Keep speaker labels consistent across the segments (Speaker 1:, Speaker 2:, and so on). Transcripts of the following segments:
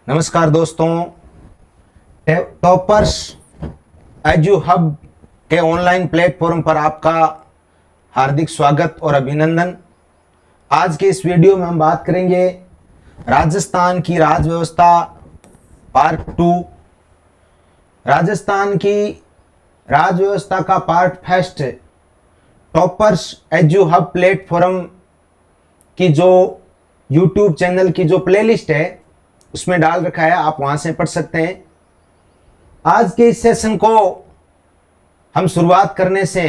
Speaker 1: नमस्कार दोस्तों, toppers edu hub के ऑनलाइन प्लेटफॉर्म पर आपका हार्दिक स्वागत और अभिनंदन। आज के इस वीडियो में हम बात करेंगे राजस्थान की राज व्यवस्था पार्ट 2। राजस्थान की राज व्यवस्था का part first toppers edu hub platform की जो यूट्यूब चैनल की जो प्लेलिस्ट है उसमें डाल रखा है, आप वहां से पढ़ सकते हैं। आज के इस सेशन को हम शुरुआत करने से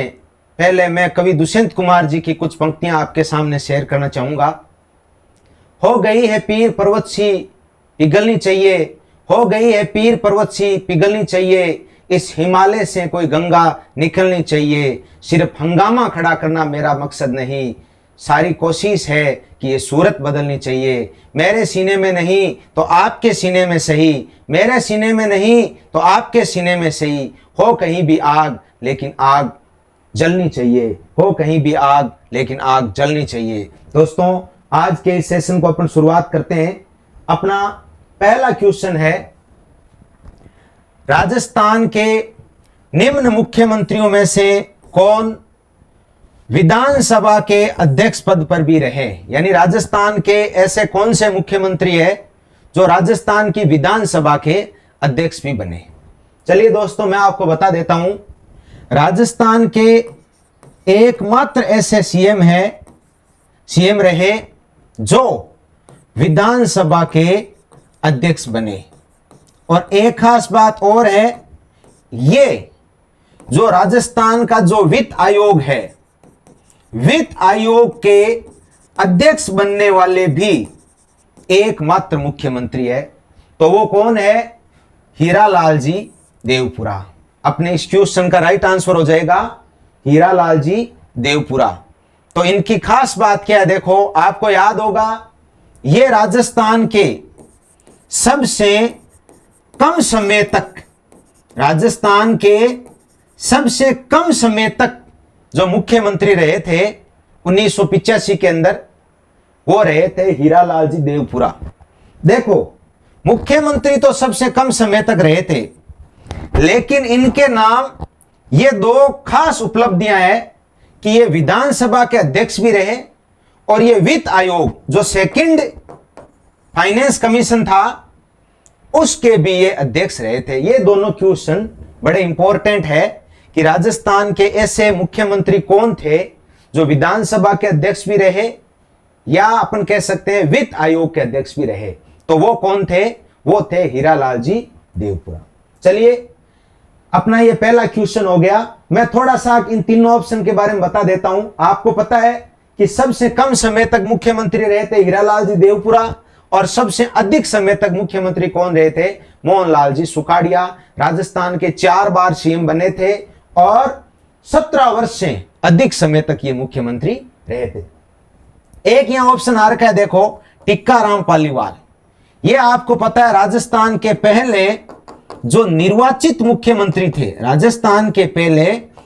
Speaker 1: पहले मैं कवि दुष्यंत कुमार जी की कुछ पंक्तियां आपके सामने शेयर करना चाहूंगा। हो गई है पीर पर्वत सी पिघलनी चाहिए, हो गई है पीर पर्वत सी पिघलनी चाहिए, इस हिमालय से कोई गंगा निकलनी चाहिए। सिर्फ हंगामा खड़ा करना मेरा मकसद नहीं, सारी कोशिश है कि ये सूरत बदलनी चाहिए। मेरे सीने में नहीं तो आपके सीने में सही, मेरे सीने में नहीं तो आपके सीने में सही। हो कहीं भी आग लेकिन आग जलनी चाहिए, हो कहीं भी आग लेकिन आग जलनी चाहिए। दोस्तों, आज के इस सेशन को अपन शुरुआत करते हैं। अपना पहला क्वेश्चन है, राजस्थान के निम्न मुख्यमंत्रियों में से कौन विधानसभा के अध्यक्ष पद पर भी रहे? यानी राजस्थान के ऐसे कौन से मुख्यमंत्री है जो राजस्थान की विधानसभा के अध्यक्ष भी बने? चलिए दोस्तों, मैं आपको बता देता हूं, राजस्थान के एकमात्र ऐसे सीएम रहे जो विधानसभा के अध्यक्ष बने। और एक खास बात और है, ये जो राजस्थान का जो वित्त आयोग है, वित्त आयोग के अध्यक्ष बनने वाले भी एकमात्र मुख्यमंत्री है। तो वो कौन है? हीरालाल जी देवपुरा। अपने इस क्वेश्चन का राइट आंसर हो जाएगा हीरालाल जी देवपुरा। तो इनकी खास बात क्या है, देखो आपको याद होगा, ये राजस्थान के सबसे कम समय तक, राजस्थान के सबसे कम समय तक जो मुख्यमंत्री रहे थे 1985 के अंदर, वो रहे थे हीरालाल जी देवपुरा। देखो, मुख्यमंत्री तो सबसे कम समय तक रहे थे, लेकिन इनके नाम ये दो खास उपलब्धियां हैं कि ये विधानसभा के अध्यक्ष भी रहे और ये वित्त आयोग जो सेकंड फाइनेंस कमीशन था उसके भी ये अध्यक्ष रहे थे। ये दोनों क्वेश्चन बड़े इंपॉर्टेंट है कि राजस्थान के ऐसे मुख्यमंत्री कौन थे जो विधानसभा के अध्यक्ष भी रहे या अपन कह सकते हैं वित्त आयोग के अध्यक्ष भी रहे। तो वो कौन थे? वो थे हीरालाल जी देवपुरा। चलिए, अपना ये पहला क्वेश्चन हो गया। मैं थोड़ा सा इन तीनों ऑप्शन के बारे में बता देता हूं। आपको पता है कि सबसे कम समय तक मुख्यमंत्री रहे थे हीरालाल जी देवपुरा, और सबसे अधिक समय तक मुख्यमंत्री कौन रहे थे? मोहनलाल जी सुखाड़िया। राजस्थान के 4 बार सीएम बने थे और 17 वर्ष से अधिक समय तक ये मुख्यमंत्री रहे थे। एक यहां ऑप्शन आ रखा है, देखो, टिक्काराम पालीवाल। ये आपको पता है राजस्थान के पहले जो निर्वाचित मुख्यमंत्री थे, राजस्थान के पहले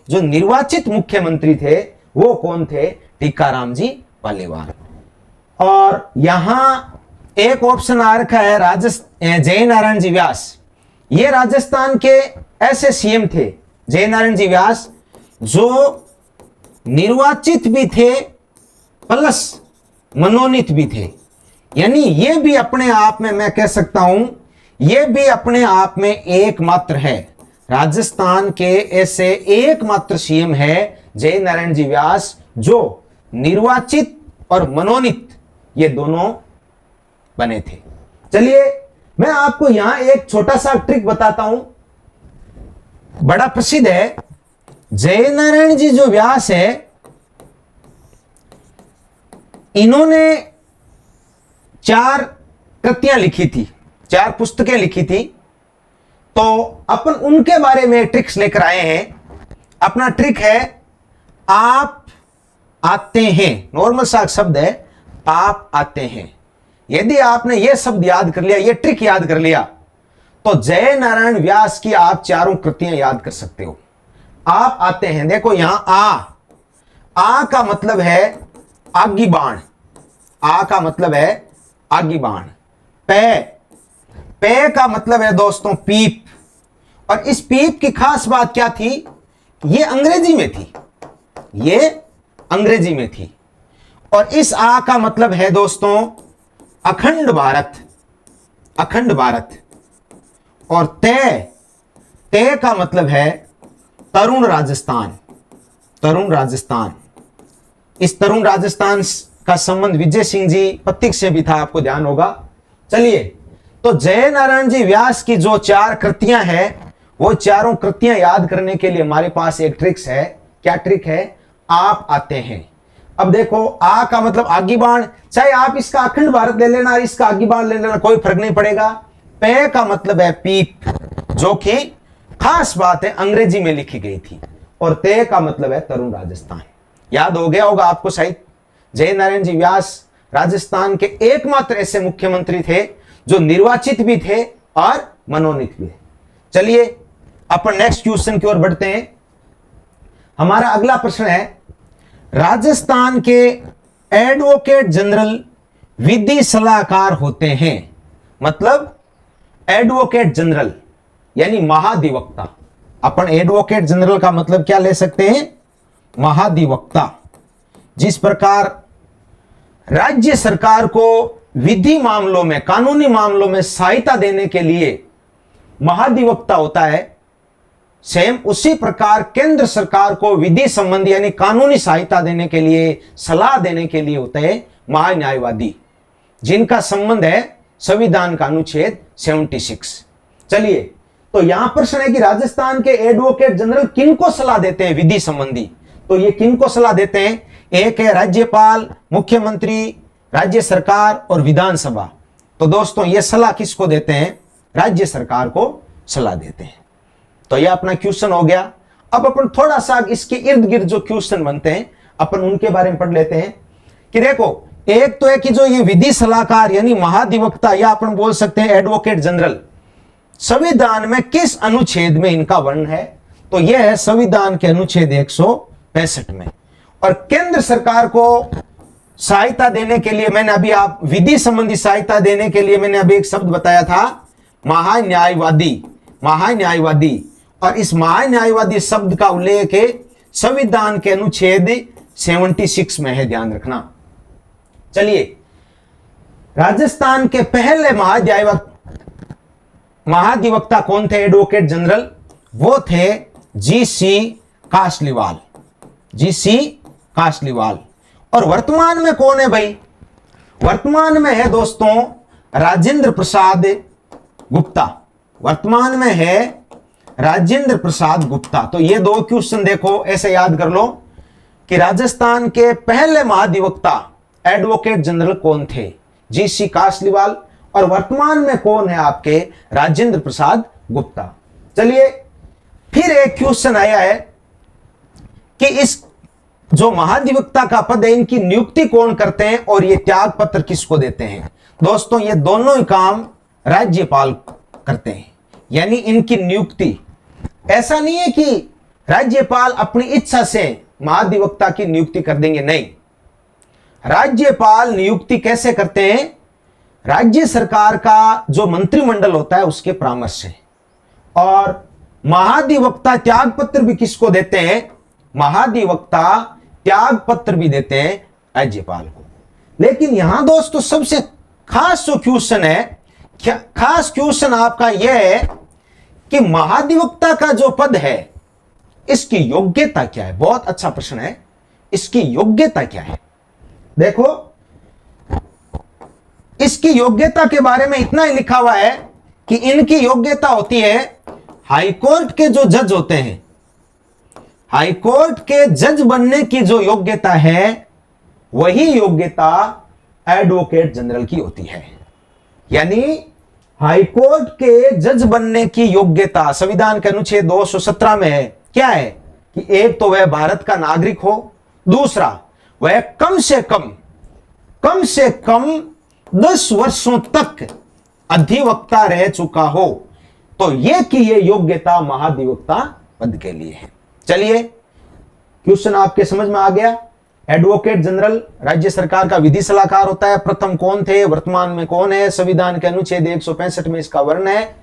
Speaker 1: जो निर्वाचित मुख्यमंत्री थे वो कौन थे? टिक्काराम जी पालीवाल। और यहां एक ऑप्शन आ रखा है जयनारायण जी व्यास। ये राजस्थान के ऐसे सीएम थे, जयनारायण जी व्यास, जो निर्वाचित भी थे प्लस मनोनीत भी थे। यानी ये भी अपने आप में, मैं कह सकता हूं, ये भी अपने आप में एकमात्र है। राजस्थान के ऐसे एकमात्र सीएम है जयनारायण जी व्यास जो निर्वाचित और मनोनीत ये दोनों बने थे। चलिए, मैं आपको यहां एक छोटा सा ट्रिक बताता हूं, बड़ा प्रसिद्ध है। जयनारायण जी जो व्यास है, इन्होंने 4 कृतियां लिखी थी, 4 पुस्तकें लिखी थी। तो अपन उनके बारे में ट्रिक्स लेकर आए हैं। अपना ट्रिक है, आप आते हैं। नॉर्मल सा शब्द है, आप आते हैं। यदि आपने यह शब्द याद कर लिया, यह ट्रिक याद कर लिया, तो जयनारायण व्यास की आप 4 कृतियां याद कर सकते हो। आप आते हैं, देखो यहां आ का मतलब है आगी बाण, आ का मतलब है आगी बाण। पे का मतलब है दोस्तों पीप, और इस पीप की खास बात क्या थी, ये अंग्रेजी में थी, ये अंग्रेजी में थी। और इस आ का मतलब है दोस्तों अखंड भारत, अखंड भारत। और ते का मतलब है तरुण राजस्थान, तरुण राजस्थान। इस तरुण राजस्थान का संबंध विजय सिंह जी पत्तिक से भी था, आपको ध्यान होगा। चलिए, तो जय नारायण जी व्यास की जो 4 कृतियां हैं, वो चारों कृतियां याद करने के लिए हमारे पास एक ट्रिक्स है। क्या ट्रिक है? आप आते हैं। अब देखो, आ का मतलब आगी बाण, चाहे आप इसका अखंड भारत ले लेना, इसका आगी बाण ले लेना, कोई फर्क नहीं पड़ेगा। पे का मतलब है पीप, जो कि खास बात है अंग्रेजी में लिखी गई थी। और ते का मतलब है तरुण राजस्थान। याद हो गया होगा आपको शायद। जय नारायण जी व्यास राजस्थान के एकमात्र ऐसे मुख्यमंत्री थे जो निर्वाचित भी थे और मनोनीत भी थे। चलिए, अपन नेक्स्ट क्वेश्चन की ओर बढ़ते हैं। हमारा अगला प्रश्न है, राजस्थान के एडवोकेट जनरल विधि सलाहकार होते हैं। मतलब एडवोकेट जनरल यानी महाधिवक्ता। अपन एडवोकेट जनरल का मतलब क्या ले सकते हैं? महाधिवक्ता। जिस प्रकार राज्य सरकार को विधि मामलों में, कानूनी मामलों में सहायता देने के लिए महाधिवक्ता होता है, सेम उसी प्रकार केंद्र सरकार को विधि संबंधी यानी कानूनी सहायता देने के लिए, सलाह देने के लिए होते हैं महान्यायवादी, जिनका संबंध है संविधान का अनुच्छेद 76। चलिए, तो यहां प्रश्न है कि राजस्थान के एडवोकेट जनरल किनको सलाह देते हैं विधि संबंधी? तो ये किनको सलाह देते हैं? एक है राज्यपाल, मुख्यमंत्री, राज्य सरकार और विधानसभा। तो दोस्तों, ये सलाह किसको देते हैं? राज्य सरकार को सलाह देते हैं। तो यह अपना क्वेश्चन हो गया। अब अपन थोड़ा सा इसके इर्द गिर्द जो क्वेश्चन बनते हैं, अपन उनके बारे में पढ़ लेते हैं। कि देखो, एक तो है कि जो ये विधि सलाहकार यानी महाधिवक्ता, या अपन बोल सकते हैं एडवोकेट जनरल, संविधान में किस अनुच्छेद में इनका वर्णन है? तो यह है संविधान के अनुच्छेद 165 में। और केंद्र सरकार को सहायता देने के लिए, मैंने अभी आप विधि संबंधी सहायता देने के लिए मैंने अभी एक शब्द बताया था, महान्यायवादी, महान्यायवादी। और इस महान्यायवादी शब्द का उल्लेख है संविधान के अनुच्छेद 76 में है, ध्यान रखना। चलिए, राजस्थान के पहले महाधिवक्ता कौन थे? एडवोकेट जनरल, वो थे जी.सी. कासलीवाल, जी.सी. कासलीवाल। और वर्तमान में कौन है भाई? वर्तमान में है दोस्तों राजेंद्र प्रसाद गुप्ता। वर्तमान में है राजेंद्र प्रसाद गुप्ता। तो ये 2 क्वेश्चन देखो, ऐसे याद कर लो कि राजस्थान के पहले महाधिवक्ता एडवोकेट जनरल कौन थे? जी.सी. कासलीवाल। और वर्तमान में कौन है आपके? राजेंद्र प्रसाद गुप्ता। चलिए, फिर एक क्वेश्चन आया है कि इस जो महाधिवक्ता का पद है, इनकी नियुक्ति कौन करते हैं और ये त्याग पत्र किसको देते हैं? दोस्तों, ये दोनों ही काम राज्यपाल करते हैं, यानी इनकी नियुक्ति। ऐसा नहीं है कि राज्यपाल अपनी इच्छा से महाधिवक्ता की नियुक्ति कर देंगे, नहीं। राज्यपाल नियुक्ति कैसे करते हैं? राज्य सरकार का जो मंत्रिमंडल होता है उसके परामर्श से। और महाधिवक्ता त्याग पत्र भी किसको देते हैं? महाधिवक्ता त्याग पत्र भी देते हैं राज्यपाल को। लेकिन यहां दोस्तों सबसे खास जो क्वेश्चन है, खास क्वेश्चन आपका यह है कि महाधिवक्ता का जो पद है, इसकी योग्यता क्या है? बहुत अच्छा प्रश्न है, इसकी योग्यता क्या है? देखो, इसकी योग्यता के बारे में इतना ही लिखा हुआ है कि इनकी योग्यता होती है, हाईकोर्ट के जो जज होते हैं, हाईकोर्ट के जज बनने की जो योग्यता है, वही योग्यता एडवोकेट जनरल की होती है। यानी हाईकोर्ट के जज बनने की योग्यता संविधान के अनुच्छेद 217 में है। क्या है? कि एक तो वह भारत का नागरिक हो, दूसरा वह कम से कम 10 वर्षों तक अधिवक्ता रह चुका हो। तो यह कि यह योग्यता महाधिवक्ता पद के लिए है। चलिए, क्वेश्चन आपके समझ में आ गया। एडवोकेट जनरल राज्य सरकार का विधि सलाहकार होता है। प्रथम कौन थे, वर्तमान में कौन है, संविधान के अनुच्छेद 165 में इसका वर्ण है।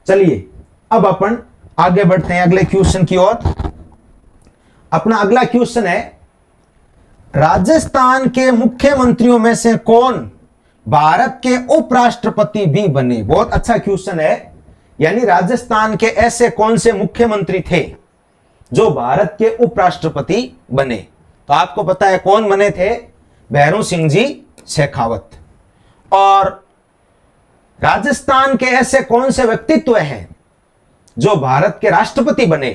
Speaker 1: चलिए अब अपन आगे बढ़ते हैं अगले क्वेश्चन की ओर। अपना अगला क्वेश्चन है, राजस्थान के मुख्यमंत्रियों में से कौन भारत के उपराष्ट्रपति भी बने। बहुत अच्छा क्वेश्चन है। यानी राजस्थान के ऐसे कौन से मुख्यमंत्री थे जो भारत के उपराष्ट्रपति बने। तो आपको पता है कौन बने थे, भैरों सिंह जी शेखावत। और राजस्थान के ऐसे कौन से व्यक्तित्व हैं जो भारत के राष्ट्रपति बने,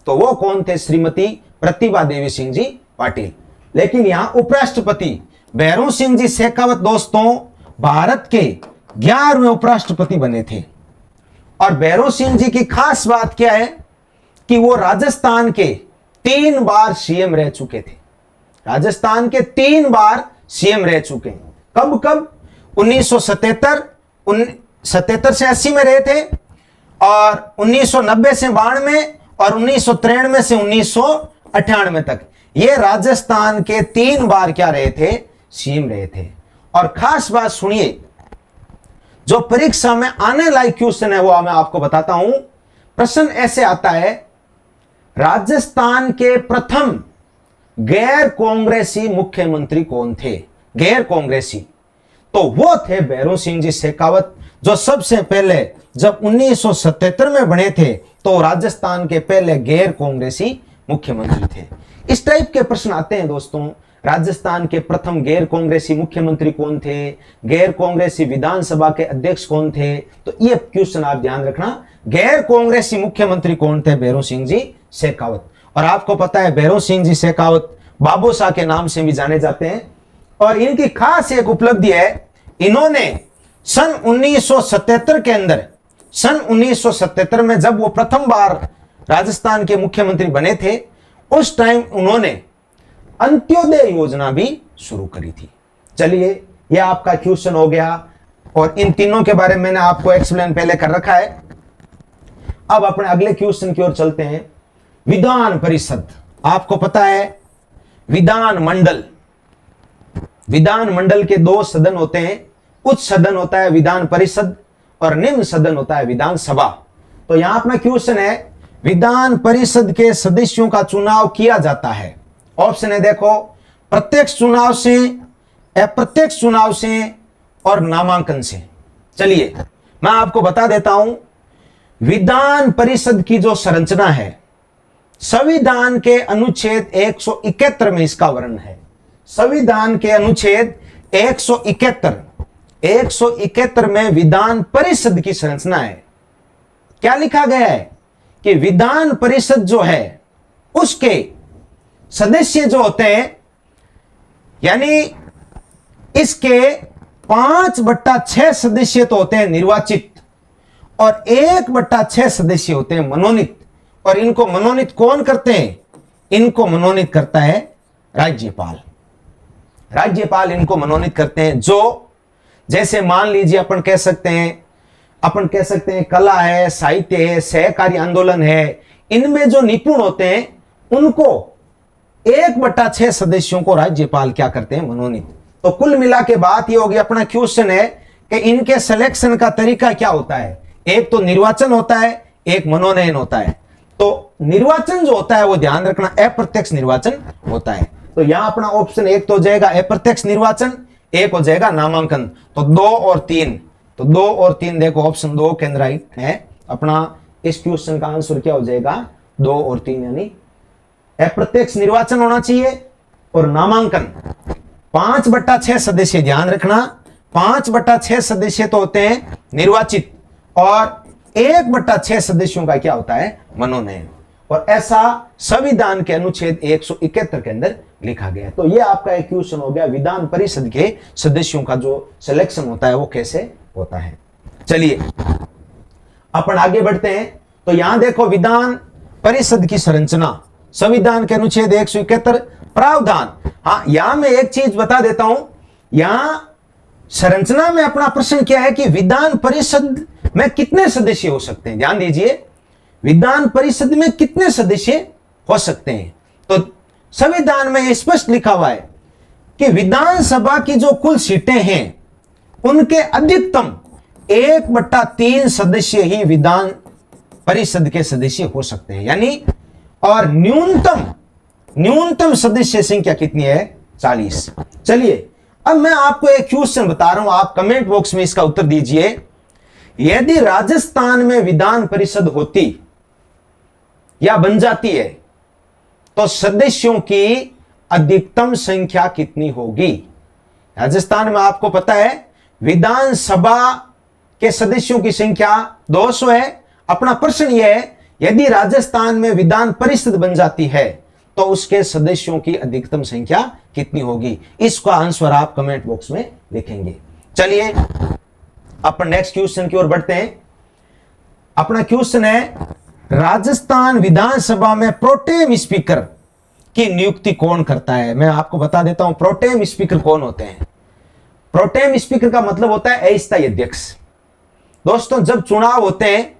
Speaker 1: तो वो कौन थे, श्रीमती प्रतिभा देवी सिंह जी पाटिल। लेकिन यहां उपराष्ट्रपति भैरों सिंह जी शेखावत दोस्तों भारत के 11वें उपराष्ट्रपति बने थे। और भैरों सिंह जी की खास बात क्या है कि वो राजस्थान के 3 बार सीएम रह चुके थे। राजस्थान के 3 बार सीएम रह चुके हैं। कब कब, 1977 से 80 में रहे थे, और 1990 से 92 और 1993 से 1998 तक ये राजस्थान के 3 बार क्या रहे थे, सीएम रहे थे। और खास बात सुनिए, जो परीक्षा में आने लायक क्वेश्चन है वो मैं आपको बताता हूं। प्रश्न ऐसे आता है, राजस्थान के प्रथम गैर कांग्रेसी मुख्यमंत्री कौन थे। गैर कांग्रेसी, तो वो थे भैरों सिंह जी शेखावत, जो सबसे पहले जब 1977 में बने थे तो राजस्थान के पहले गैर कांग्रेसी मुख्यमंत्री थे। इस टाइप के प्रश्न आते हैं दोस्तों। राजस्थान के प्रथम गैर कांग्रेसी मुख्यमंत्री कौन थे, गैर कांग्रेसी विधानसभा के अध्यक्ष कौन थे, तो ये क्वेश्चन आप ध्यान रखना। गैर कांग्रेसी मुख्यमंत्री कौन थे, भैरों सिंह जी शेखावत। और आपको पता है भैरों सिंह जी शेखावत बाबू शाह के नाम से भी जाने जाते हैं। और इनकी खास एक उपलब्धि है, इन्होंने सन 1977 के अंदर, सन 1977 में जब वो प्रथम बार राजस्थान के मुख्यमंत्री बने थे, उस टाइम उन्होंने अंत्योदय योजना भी शुरू करी थी। चलिए ये आपका क्वेश्चन हो गया। और इन तीनों के बारे में मैंने आपको एक्सप्लेन पहले कर रखा है। अब अपने अगले क्वेश्चन की ओर चलते हैं। विधान परिषद, आपको पता है विधान मंडल, विधान मंडल के 2 सदन होते हैं। उच्च सदन होता है विधान परिषद और निम्न सदन होता है विधानसभा। तो यहां अपना क्वेश्चन है, विधान परिषद के सदस्यों का चुनाव किया जाता है। ऑप्शन है देखो, प्रत्यक्ष चुनाव से, अप्रत्यक्ष चुनाव से और नामांकन से। चलिए मैं आपको बता देता हूं, विधान परिषद की जो संरचना है, संविधान के अनुच्छेद 171 में इसका वर्णन है। संविधान के अनुच्छेद 171 में विधान परिषद की संरचना है। क्या लिखा गया है कि विधान परिषद जो है उसके सदस्य जो होते हैं, यानी इसके 5/6 सदस्य तो होते हैं निर्वाचित और 1/6 सदस्य होते हैं मनोनीत। और इनको मनोनीत कौन करते हैं, इनको मनोनीत करता है राज्यपाल। राज्यपाल इनको मनोनीत करते हैं। जो जैसे मान लीजिए अपन कह सकते हैं कला है, साहित्य है, सहकारी आंदोलन है, इनमें जो निपुण होते हैं उनको 1/6 सदस्यों को राज्यपाल क्या करते हैं, मनोनीत। तो कुल मिला के बात ये होगी, अपना क्वेश्चन है कि इनके सिलेक्शन का तरीका क्या होता है। एक तो निर्वाचन होता है, एक मनोनयन होता है। तो निर्वाचन जो होता है वो ध्यान रखना अप्रत्यक्ष निर्वाचन होता है। तो यहां अपना ऑप्शन एक तो हो जाएगा अप्रत्यक्ष निर्वाचन, एक हो जाएगा नामांकन। तो 2 और 3, तो 2 और 3 देखो, ऑप्शन 2 के अंदर राइट है। अपना इस क्वेश्चन का आंसर क्या हो जाएगा, 2 और 3, यानी अप्रत्यक्ष निर्वाचन होना चाहिए और नामांकन। 5/6 सदस्य, ध्यान रखना 5/6 सदस्य तो होते हैं निर्वाचित और 1/6 सदस्यों का क्या होता है, मनोनयन। और ऐसा संविधान के अनुच्छेद 171 के अंदर लिखा गया है। तो यह आपका एक क्वेश्चन हो गया, विधान परिषद के सदस्यों का जो सिलेक्शन होता है वो कैसे होता है। चलिए अपन आगे बढ़ते हैं। तो यहां देखो, विधान परिषद की संरचना, संविधान के अनुच्छेद 171 प्रावधान। हाँ, यहां मैं एक चीज बता देता हूं, यहां संरचना में अपना प्रश्न क्या है कि विधान परिषद में कितने सदस्य हो सकते हैं। ध्यान दीजिए, विधान परिषद में कितने सदस्य हो सकते हैं। तो संविधान में यह स्पष्ट लिखा हुआ है कि विधानसभा की जो कुल सीटें हैं उनके अधिकतम 1/3 सदस्य ही विधान परिषद के सदस्य हो सकते हैं, यानी और न्यूनतम सदस्य संख्या कितनी है? 40। चलिए अब मैं आपको एक क्वेश्चन बता रहा हूं, आप कमेंट बॉक्स में इसका उत्तर दीजिए। यदि राजस्थान में विधान परिषद होती या बन जाती है तो सदस्यों की अधिकतम संख्या कितनी होगी? राजस्थान में आपको पता है विधानसभा के सदस्यों की संख्या 200 है। अपना प्रश्न यह है यदि राजस्थान में विधान परिषद बन जाती है तो उसके सदस्यों की अधिकतम संख्या कितनी होगी? इसका आंसर आप कमेंट बॉक्स में लिखेंगे। चलिए अपन नेक्स्ट क्वेश्चन की ओर बढ़ते हैं। अपना क्वेश्चन है राजस्थान विधानसभा में प्रोटेम स्पीकर की नियुक्ति कौन करता है? मैं आपको बता देता हूं प्रोटेम स्पीकर कौन होते हैं। प्रोटेम स्पीकर का मतलब होता है अस्थायी अध्यक्ष। दोस्तों जब चुनाव होते हैं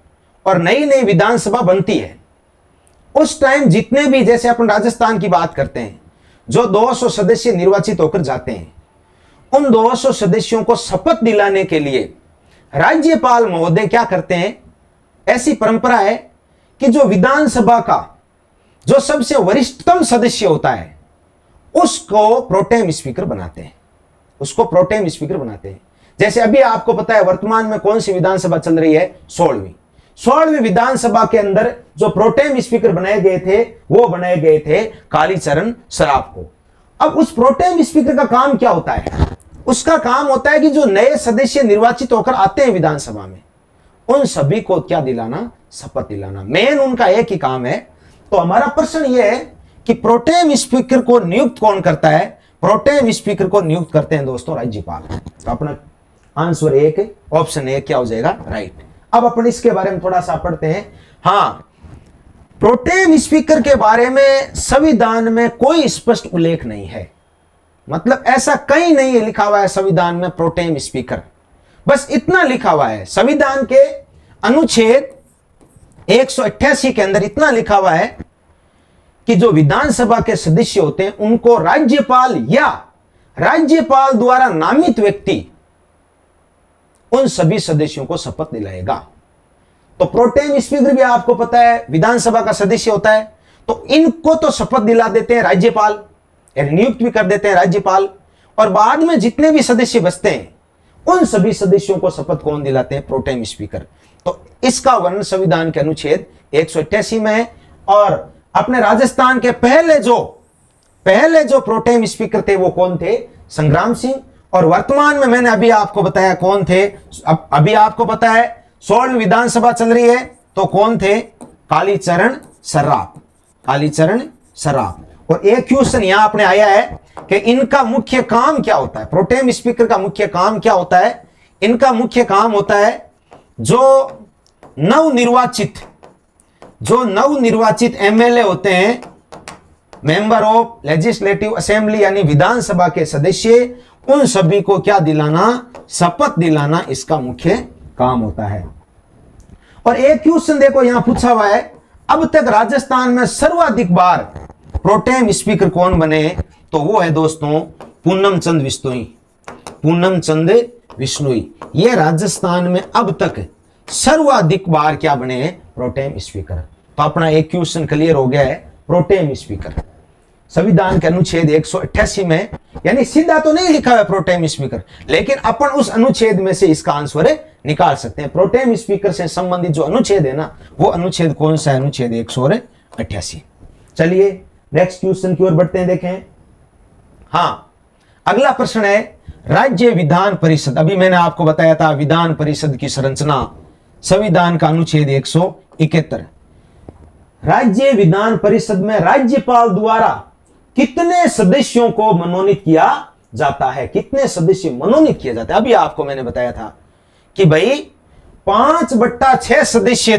Speaker 1: और नई नई विधानसभा बनती है उस टाइम जितने भी, जैसे अपन राजस्थान की बात करते हैं, जो 200 सदस्य निर्वाचित होकर जाते हैं उन 200 सदस्यों को शपथ दिलाने के लिए राज्यपाल महोदय क्या करते हैं? ऐसी परंपरा है कि जो विधानसभा का जो सबसे वरिष्ठतम सदस्य होता है उसको प्रोटेम स्पीकर बनाते हैं, उसको प्रोटेम स्पीकर बनाते हैं। जैसे अभी आपको पता है वर्तमान में कौन सी विधानसभा चल रही है? 16वीं विधानसभा के अंदर जो प्रोटेम स्पीकर बनाए गए थे वो बनाए गए थे कालीचरण सराफ को। अब उस प्रोटेम स्पीकर का काम क्या होता है? उसका काम होता है कि जो नए सदस्य निर्वाचित होकर आते हैं विधानसभा में उन सभी को क्या दिलाना? शपथ दिलाना। मेन उनका एक ही काम है। तो हमारा प्रश्न यह है कि प्रोटेम स्पीकर को नियुक्त कौन करता है? प्रोटेम स्पीकर को नियुक्त करते हैं दोस्तों राज्यपाल। तो अपना आंसर एक, ऑप्शन ए क्या हो जाएगा? राइट। अब अपन इसके बारे में थोड़ा सा पढ़ते हैं। हां, प्रोटेम स्पीकर के बारे में संविधान में कोई स्पष्ट उल्लेख नहीं है, मतलब ऐसा कहीं नहीं लिखा हुआ है संविधान में प्रोटेम स्पीकर। बस इतना लिखा हुआ है संविधान के अनुच्छेद 188 के अंदर, इतना लिखा हुआ है कि जो विधानसभा के सदस्य होते हैं उनको राज्यपाल या राज्यपाल द्वारा नामित व्यक्ति उन सभी सदस्यों को शपथ दिलाएगा। तो प्रोटेम स्पीकर भी आपको पता है विधानसभा का सदस्य होता है, तो इनको तो शपथ दिला देते हैं राज्यपाल, नियुक्त भी कर देते हैं राज्यपाल, और बाद में जितने भी सदस्य बचते हैं उन सभी सदस्यों को शपथ कौन दिलाते हैं? Pro tem speaker. तो इसका वर्णन संविधान के अनुच्छेद 188 में है। और अपने राजस्थान के पहले जो प्रोटेम स्पीकर थे वो कौन थे? संग्राम सिंह। और वर्तमान में मैंने अभी आपको बताया कौन थे। अभी आपको पता है 16वीं विधानसभा चल रही है तो कौन थे? कालीचरण सराफ। कालीचरण सराफ। और एक क्वेश्चन यहां अपने आया है कि इनका मुख्य काम क्या होता है? प्रोटेम स्पीकर का मुख्य काम क्या होता है? इनका मुख्य काम होता है जो नवनिर्वाचित एमएलए होते हैं, मेंबर ऑफ लेजिस्लेटिव असेंबली यानी विधानसभा के सदस्य, उन सभी को क्या दिलाना? शपथ दिलाना इसका मुख्य काम होता है। और एक क्वेश्चन देखो यहां पूछा हुआ है, अब तक राजस्थान में सर्वाधिक बार प्रोटेम स्पीकर कौन बने? तो वो है दोस्तों पूनम चंद बिश्नोई। पूनम चंद बिश्नोई ये राजस्थान में अब तक सर्वाधिक बार क्या बने हैं? Pro tem speaker. तो अपना एक क्वेश्चन क्लियर हो गया है। प्रोटेम स्पीकर संविधान के अनुच्छेद 188 में, यानी सीधा तो नहीं लिखा है प्रोटेम स्पीकर, लेकिन अपन उस अनुच्छेद में से इसका आंसर निकाल सकते हैं। प्रोटेम स्पीकर से संबंधित जो अनुच्छेद है ना, वो अनुच्छेद कौन सा है? अनुच्छेद 188। चलिए नेक्स्ट क्वेश्चन की ओर बढ़ते हैं। देखें, हां, अगला प्रश्न है राज्य विधान परिषद। अभी मैंने आपको बताया था विधान परिषद की संरचना संविधान का अनुच्छेद 171। राज्य विधान परिषद में राज्यपाल द्वारा कितने सदस्यों को मनोनीत किया जाता है? कितने सदस्य मनोनीत किए जाते हैं? अभी आपको मैंने बताया था कि भाई 5/6 सदस्य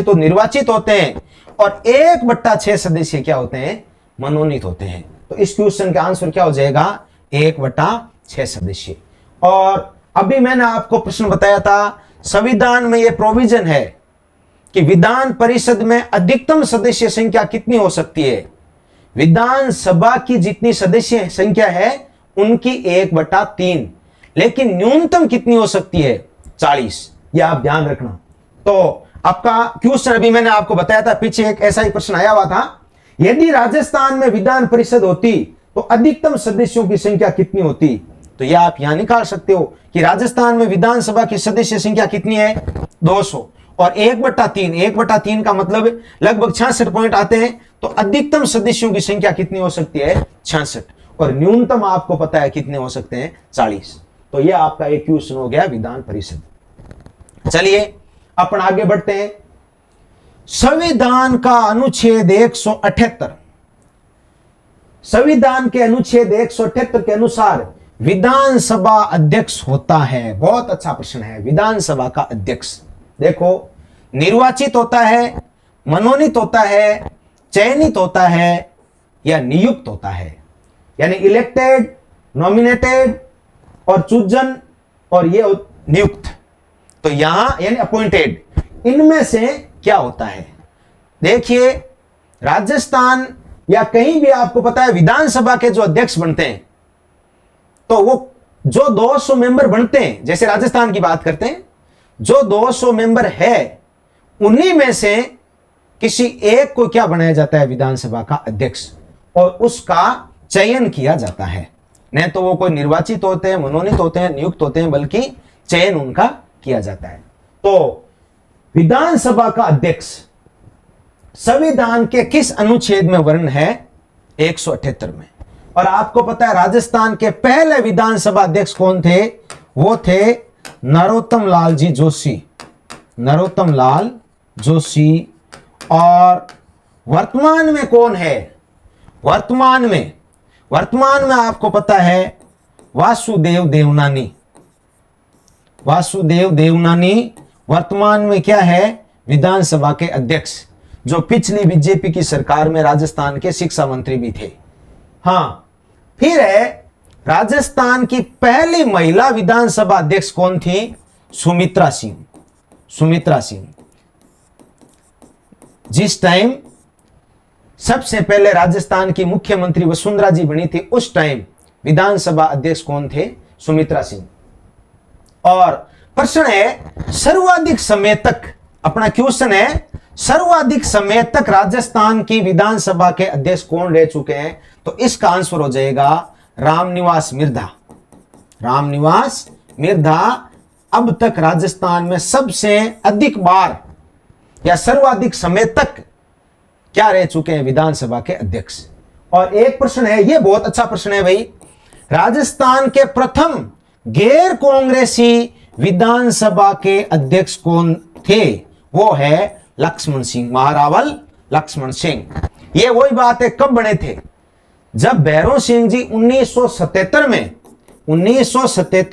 Speaker 1: तो निर्वाचित होते हैं और 1/6 सदस्य क्या होते हैं? मनोनीत होते हैं। तो इस क्वेश्चन का आंसर क्या हो जाएगा? 1/6 सदस्य। और अभी मैंने आपको प्रश्न बताया था संविधान में यह प्रोविजन है कि विधान परिषद में अधिकतम सदस्य संख्या कितनी हो सकती है? विधानसभा की जितनी सदस्य संख्या है उनकी 1/3, लेकिन न्यूनतम कितनी हो सकती है? 40। यह आप ध्यान रखना। तो आपका क्वेश्चन अभी मैंने आपको बताया था, पीछे एक ऐसा ही प्रश्न आया हुआ था, यदि राजस्थान में विधान परिषद होती तो अधिकतम सदस्यों की संख्या कितनी होती? तो यह आप यहां निकाल सकते हो कि राजस्थान में विधानसभा की सदस्य संख्या कितनी है? 200, और 1/3, 1/3 का मतलब लगभग 66 पॉइंट आते हैं। तो अधिकतम सदस्यों की संख्या कितनी हो सकती है? 66, और न्यूनतम आपको पता है कितने हो सकते हैं? 40। तो यह आपका एक क्वेश्चन हो गया विधान परिषद। चलिए अपन आगे बढ़ते हैं। संविधान का अनुच्छेद 178, संविधान के अनुच्छेद 178 के अनुसार विधानसभा अध्यक्ष होता है। बहुत अच्छा प्रश्न है। विधानसभा का अध्यक्ष देखो, निर्वाचित होता है, मनोनीत होता है, चयनित होता है या नियुक्त होता है? यानी इलेक्टेड, नॉमिनेटेड और चूजन और ये नियुक्त। तो यहां यानी अपॉइंटेड, इनमें से क्या होता है? देखिए, राजस्थान या कहीं भी आपको पता है विधानसभा के जो अध्यक्ष बनते हैं, तो वो जो 200 मेंबर बनते हैं, जैसे राजस्थान की बात करते हैं, जो 200 मेंबर है उन्हीं में से किसी एक को क्या बनाया जाता है? विधानसभा का अध्यक्ष, और उसका चयन किया जाता है। नहीं तो वो कोई निर्वाचित होते हैं, मनोनीत होते हैं, नियुक्त होते हैं, बल्कि चयन उनका किया जाता है। तो विधानसभा का अध्यक्ष संविधान के किस अनुच्छेद में वर्णन है? 178 में। और आपको पता है राजस्थान के पहले विधानसभा अध्यक्ष कौन थे? वो थे नरोत्तम लाल जी जोशी, नरोत्तम लाल जोशी। और वर्तमान में कौन है? वर्तमान में आपको पता है वासुदेव देवनानी। वासुदेव देवनानी वर्तमान में क्या है? विधानसभा के अध्यक्ष, जो पिछली बीजेपी की सरकार में राजस्थान के शिक्षा मंत्री भी थे। हां, फिर है राजस्थान की पहली महिला विधानसभा अध्यक्ष कौन थी? सुमित्रा सिंह। सुमित्रा सिंह जिस टाइम सबसे पहले राजस्थान की मुख्यमंत्री वसुंधरा जी बनी थी, उस टाइम विधानसभा अध्यक्ष कौन थे? सुमित्रा सिंह। और प्रश्न है सर्वाधिक समय तक, अपना क्वेश्चन है सर्वाधिक समय तक राजस्थान की विधानसभा के अध्यक्ष कौन रह चुके हैं? तो इसका आंसर हो जाएगा रामनिवास मिर्धा। रामनिवास मिर्धा अब तक राजस्थान में सबसे अधिक बार या सर्वाधिक समय तक क्या रह चुके हैं? विधानसभा के अध्यक्ष। और एक प्रश्न है, यह बहुत अच्छा प्रश्न है भाई, राजस्थान के प्रथम गैर कांग्रेसी विधानसभा के अध्यक्ष कौन थे? वो है लक्ष्मण सिंह, महारावल लक्ष्मण सिंह। ये वही बात है, कब बने थे? जब भैरों सिंह जी 1977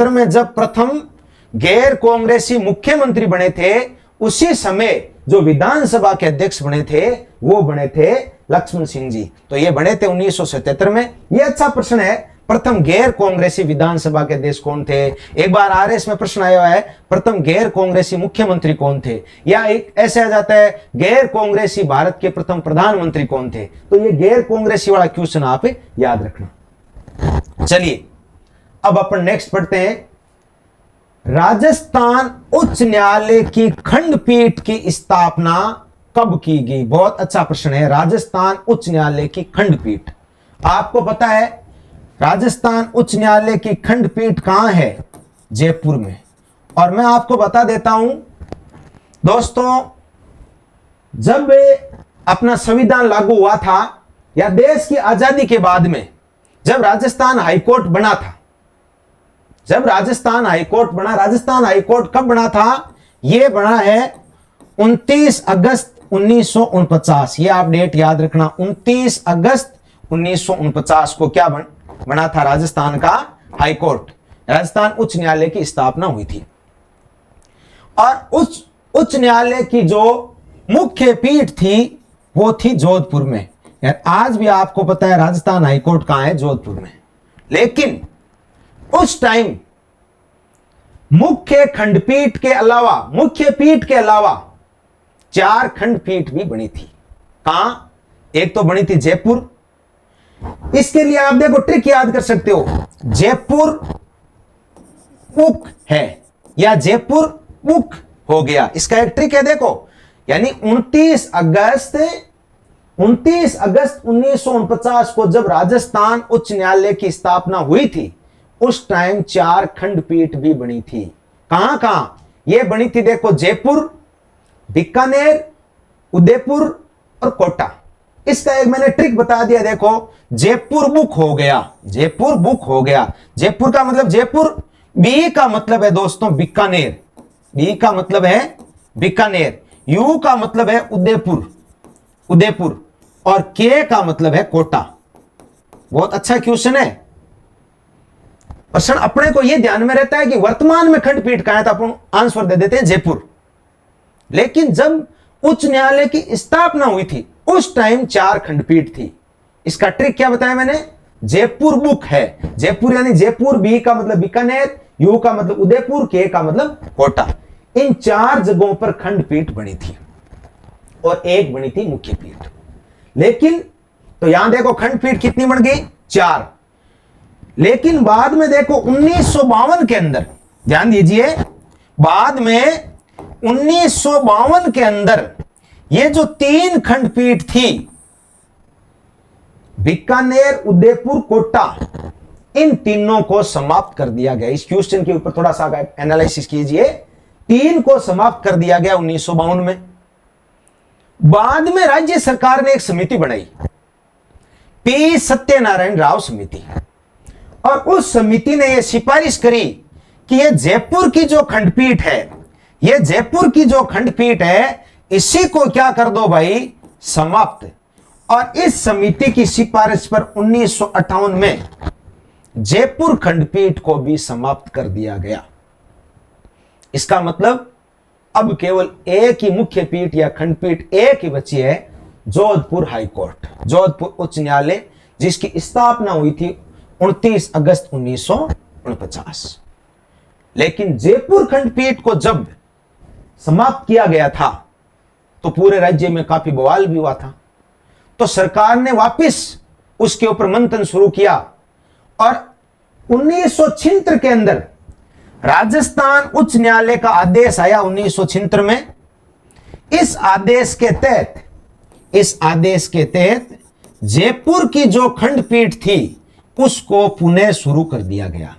Speaker 1: में जब प्रथम गैर कांग्रेसी मुख्यमंत्री बने थे, उसी समय जो विधानसभा के अध्यक्ष बने थे वो बने थे लक्ष्मण सिंह जी। तो ये बने थे 1977 में। ये अच्छा प्रश्न है, प्रथम गैर कांग्रेसी विधानसभा के अध्यक्ष कौन थे? एक बार आरएस में प्रश्न आया हुआ है, प्रथम गैर कांग्रेसी मुख्यमंत्री कौन थे? या एक ऐसे आ जाता है गैर कांग्रेसी भारत के प्रथम प्रधानमंत्री कौन थे? तो ये गैर कांग्रेसी वाला क्वेश्चन आप याद रखना। चलिए अब अपन नेक्स्ट पढ़ते हैं। राजस्थान उच्च न्यायालय की खंडपीठ की स्थापना कब की गई? बहुत अच्छा प्रश्न है। राजस्थान उच्च न्यायालय की खंडपीठ, आपको पता है राजस्थान उच्च न्यायालय की खंडपीठ कहां है? जयपुर में। और मैं आपको बता देता हूं दोस्तों, जब अपना संविधान लागू हुआ था या देश की आजादी के बाद में जब राजस्थान हाईकोर्ट बना था, जब राजस्थान हाईकोर्ट बना, राजस्थान हाईकोर्ट कब बना था? यह बना है 29 अगस्त 1949। यह आप डेट याद रखना, 29 अगस्त 1949 को क्या बना था? राजस्थान का हाईकोर्ट, राजस्थान उच्च न्यायालय की स्थापना हुई थी। और उच्च न्यायालय की जो मुख्य पीठ थी वो थी जोधपुर में। यार आज भी आपको पता है राजस्थान हाईकोर्ट कहां है? जोधपुर में। लेकिन उस टाइम मुख्य खंडपीठ के अलावा, मुख्य पीठ के अलावा 4 खंडपीठ भी बनी थी। कहां? एक तो बनी थी जयपुर। इसके लिए आप देखो ट्रिक याद कर सकते हो, जयपुर उक है या जयपुर उक हो गया, इसका एक ट्रिक है देखो। यानी 29 अगस्त 1949 को जब राजस्थान उच्च न्यायालय की स्थापना हुई थी, उस टाइम 4 खंडपीठ भी बनी थी। कहां कहां यह बनी थी? देखो, जयपुर, बीकानेर, उदयपुर और कोटा। इसका एक मैंने ट्रिक बता दिया, देखो जयपुर बुक हो गया, जयपुर बुक हो गया। जयपुर का मतलब जयपुर, बी का मतलब है दोस्तों बीकानेर, बी का मतलब है बीकानेर, यू का मतलब है उदयपुर, उदयपुर, और के का मतलब है कोटा। बहुत अच्छा क्वेश्चन है। प्रश्न अपने को यह ध्यान में रहता है कि वर्तमान में खंडपीठ कहां है, तो अपन आंसर दे देते हैं जयपुर। लेकिन जब उच्च न्यायालय की स्थापना हुई थी, उस टाइम 4 खंडपीठ थी। इसका ट्रिक क्या बताया मैंने? जयपुर बुक है। जयपुर यानी जयपुर, बी का मतलब बीकानेर, यू का मतलब उदयपुर, के का मतलब कोटा। इन 4 जगहों पर खंडपीठ बनी थी और एक बनी थी मुख्य पीठ। लेकिन तो यहां देखो खंडपीठ कितनी बन गई? 4। लेकिन बाद में देखो 1952 के अंदर, ध्यान दीजिए, बाद में 1952 के अंदर ये जो 3 खंडपीठ थी, बीकानेर, उदयपुर, कोटा, इन तीनों को समाप्त कर दिया गया। इस क्वेश्चन के ऊपर थोड़ा सा एनालिसिस कीजिए। 3 को समाप्त कर दिया गया 1952 में। बाद में राज्य सरकार ने एक समिति बनाई, पी सत्यनारायण राव समिति, और उस समिति ने यह सिफारिश करी कि यह जयपुर की जो खंडपीठ है, यह जयपुर की जो खंडपीठ है, इसी को क्या कर दो भाई, समाप्त। और इस समिति की सिफारिश पर 1958 में जयपुर खंडपीठ को भी समाप्त कर दिया गया। इसका मतलब अब केवल एक ही मुख्य पीठ या खंडपीठ एक ही बची है, जोधपुर हाईकोर्ट, जोधपुर उच्च न्यायालय, जिसकी स्थापना हुई थी 29 अगस्त 1949। लेकिन जयपुर खंडपीठ को जब समाप्त किया गया था तो पूरे राज्य में काफी बवाल भी हुआ था। तो सरकार ने वापस उसके ऊपर मंथन शुरू किया और 1976 के अंदर राजस्थान उच्च न्यायालय का आदेश आया 1976 में। इस आदेश के तहत जयपुर की जो खंडपीठ थी उसको पुनः शुरू कर दिया गया।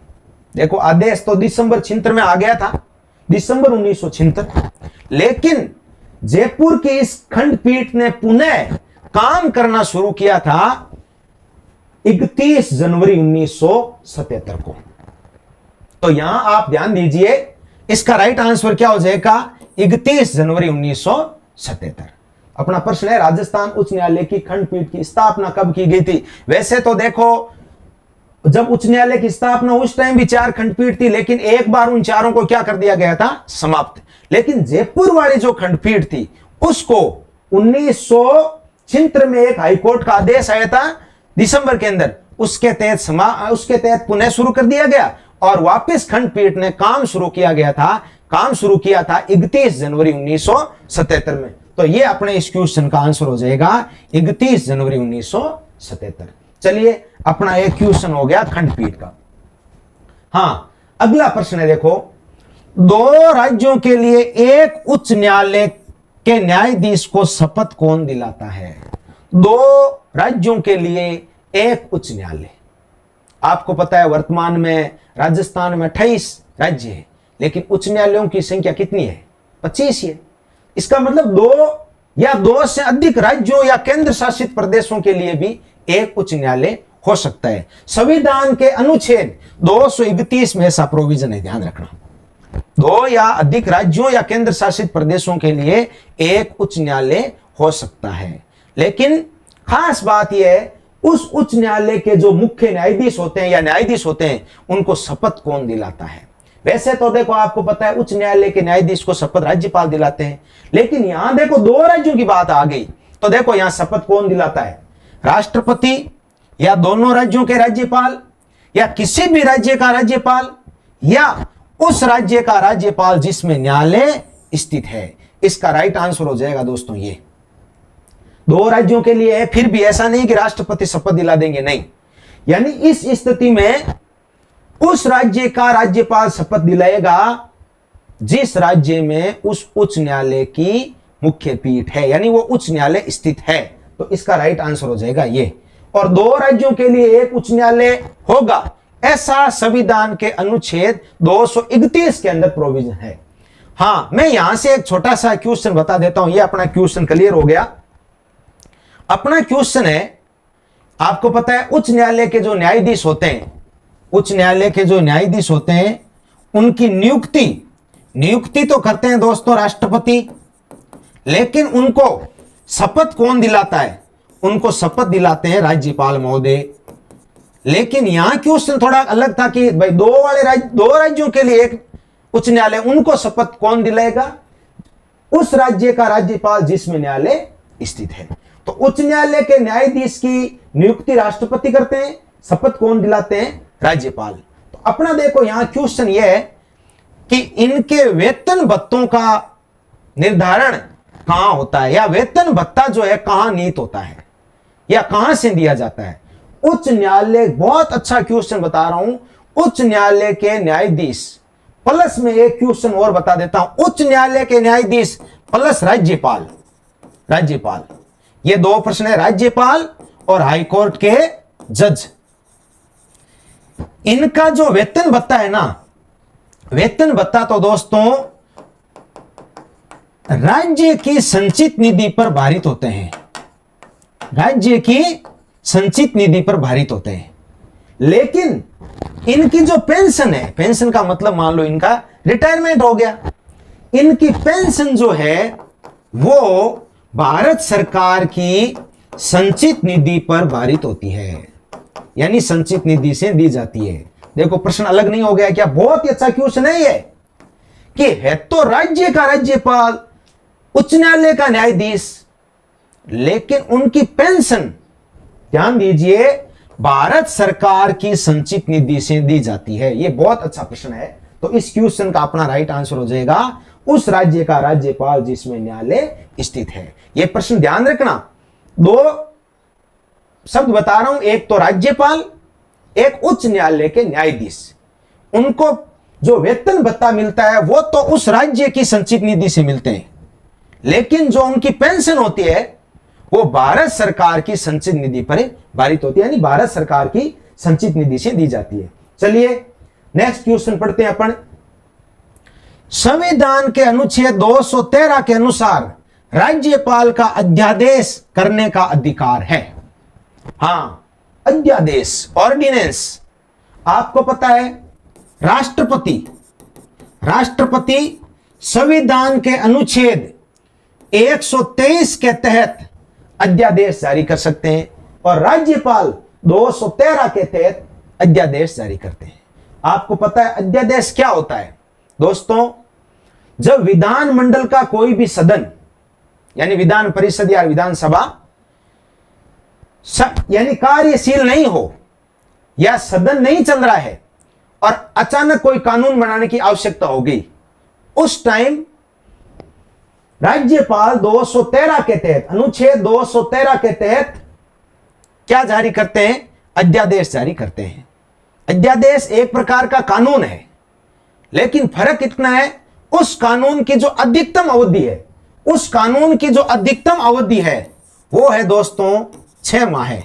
Speaker 1: देखो, आदेश तो दिसंबर 76 में आ गया था, दिसंबर 1976, लेकिन जयपुर की इस खंडपीठ ने पुनः काम करना शुरू किया था 31 जनवरी 1977 को। तो यहां आप ध्यान दीजिए, इसका राइट आंसर क्या हो जाएगा? 31 जनवरी 1977। अपना प्रश्न है, राजस्थान उच्च न्यायालय की खंडपीठ की स्थापना कब की गई थी? वैसे तो देखो, जब उच्च न्यायालय की स्थापना उस टाइम भी 4 खंडपीठ थी, लेकिन एक बार उन चारों को क्या कर दिया गया था? समाप्त। लेकिन जयपुर वाली जो खंडपीठ थी उसको 1976 में एक हाईकोर्ट का आदेश आया था दिसंबर के अंदर, उसके तहत पुनः शुरू कर दिया गया और वापस खंडपीठ ने काम शुरू किया था 31 जनवरी 1977 में। तो ये अपने इस क्वेश्चन का आंसर हो जाएगा 31 जनवरी 1977। चलिए, अपना एक क्वेश्चन हो गया खंडपीठ का। हां, अगला प्रश्न है, देखो, 2 राज्यों के लिए एक उच्च न्यायालय के न्यायाधीश को शपथ कौन दिलाता है? 2 राज्यों के लिए एक उच्च न्यायालय। आपको पता है वर्तमान में राजस्थान में 28 राज्य है, लेकिन उच्च न्यायालयों की संख्या कितनी है? 25 है। इसका मतलब 2 या 2 से अधिक राज्यों या केंद्र शासित प्रदेशों के लिए भी एक उच्च न्यायालय हो सकता है। संविधान के अनुच्छेद 231 में ऐसा प्रोविजन है, ध्यान रखना। 2 या अधिक राज्यों या केंद्र शासित प्रदेशों के लिए एक उच्च न्यायालय हो सकता है। लेकिन खास बात यह है, उस उच्च न्यायालय के जो मुख्य न्यायाधीश होते हैं या न्यायाधीश होते हैं, उनको शपथ कौन दिलाता है? वैसे तो देखो, आपको पता है उच्च न्यायालय के न्यायाधीश को शपथ राज्यपाल दिलाते हैं, लेकिन यहां देखो 2 राज्यों की बात आ गई, तो देखो यहां शपथ कौन दिलाता है? राष्ट्रपति, या दोनों राज्यों के राज्यपाल, या किसी भी राज्य का राज्यपाल, या उस राज्य का राज्यपाल जिसमें न्यायालय स्थित है। इसका राइट आंसर हो जाएगा दोस्तों ये। 2 राज्यों के लिए है, फिर भी ऐसा नहीं कि राष्ट्रपति शपथ दिला देंगे, नहीं। यानी इस स्थिति में उस राज्य का राज्यपाल शपथ दिलाएगा जिस राज्य में उस उच्च न्यायालय की मुख्य पीठ है, यानी वो उच्च न्यायालय स्थित है। तो इसका राइट आंसर हो जाएगा ये। और 2 राज्यों के लिए एक उच्च न्यायालय होगा, ऐसा संविधान के अनुच्छेद 231 के अंदर प्रोविजन है। हां, मैं यहां से एक छोटा सा क्वेश्चन बता देता हूं, ये अपना क्वेश्चन क्लियर हो गया। अपना क्वेश्चन है, आपको पता है उच्च न्यायालय के जो न्यायाधीश होते हैं, उच्च न्यायालय के जो न्यायाधीश होते हैं, उनकी नियुक्ति तो करते हैं दोस्तों राष्ट्रपति, लेकिन उनको शपथ कौन दिलाता है? उनको शपथ दिलाते हैं राज्यपाल महोदय। लेकिन यहां क्वेश्चन थोड़ा अलग था कि भाई 2 राज्यों के लिए एक उच्च न्यायालय, उनको शपथ कौन दिलाएगा? उस राज्य का राज्यपाल जिसमें न्यायालय स्थित है। तो उच्च न्यायालय के न्यायाधीश की नियुक्ति राष्ट्रपति करते हैं, शपथ कौन दिलाते हैं? राज्यपाल। तो अपना देखो यहां क्वेश्चन यह है कि इनके वेतन भत्तों का निर्धारण कहां होता है, या वेतन भत्ता जो है कहां निहित होता है, या कहां से दिया जाता है? उच्च न्यायालय, बहुत अच्छा क्वेश्चन बता रहा हूं, उच्च न्यायालय के न्यायाधीश प्लस में एक क्वेश्चन और बता देता हूं, उच्च न्यायालय के न्यायाधीश प्लस राज्यपाल। ये 2 प्रश्न है, राज्यपाल और हाईकोर्ट के जज। इनका जो वेतन भत्ता है ना, वेतन भत्ता तो दोस्तों राज्य की संचित निधि पर भारित होते हैं, राज्य की संचित निधि पर भारित होते हैं। लेकिन इनकी जो पेंशन है, पेंशन का मतलब मान लो इनका रिटायरमेंट हो गया, इनकी पेंशन जो है वो भारत सरकार की संचित निधि पर भारित होती है, यानी संचित निधि से दी जाती है। देखो प्रश्न अलग नहीं हो गया क्या? बहुत ही अच्छा क्वेश्चन है ये, कि है तो राज्य का राज्यपाल, उच्च न्यायालय का न्यायाधीश, लेकिन उनकी पेंशन, ध्यान दीजिए, भारत सरकार की संचित निधि से दी जाती है। यह बहुत अच्छा प्रश्न है। तो इस क्वेश्चन का अपना राइट आंसर हो जाएगा उस राज्य का राज्यपाल जिसमें न्यायालय स्थित है। यह प्रश्न ध्यान रखना, 2 शब्द बता रहा हूं, एक तो राज्यपाल, एक उच्च न्यायालय के न्यायाधीश। उनको जो वेतन भत्ता मिलता है वो तो उस राज्य की संचित निधि से मिलते हैं, लेकिन जो उनकी पेंशन होती है वो भारत सरकार की संचित निधि पर भारित होती है, यानी भारत सरकार की संचित निधि से दी जाती है। चलिए नेक्स्ट क्वेश्चन पढ़ते हैं अपन। संविधान के अनुच्छेद 213 के अनुसार राज्यपाल का अध्यादेश करने का अधिकार है। हां, अध्यादेश, ऑर्डिनेंस। आपको पता है राष्ट्रपति संविधान के अनुच्छेद 123 के तहत अध्यादेश जारी कर सकते हैं, और राज्यपाल 213 के तहत अध्यादेश जारी करते हैं। आपको पता है अध्यादेश क्या होता है दोस्तों? जब विधानमंडल का कोई भी सदन, यानी विधान परिषद या विधानसभा यानी कार्यशील नहीं हो, या सदन नहीं चल रहा है और अचानक कोई कानून बनाने की आवश्यकता हो गई, उस टाइम राज्यपाल 213 के तहत, अनुच्छेद 213 के तहत क्या जारी करते हैं? अध्यादेश जारी करते हैं। अध्यादेश एक प्रकार का कानून है, लेकिन फर्क इतना है, उस कानून की जो अधिकतम अवधि है, उस कानून की जो अधिकतम अवधि है वो है दोस्तों 6 माह है।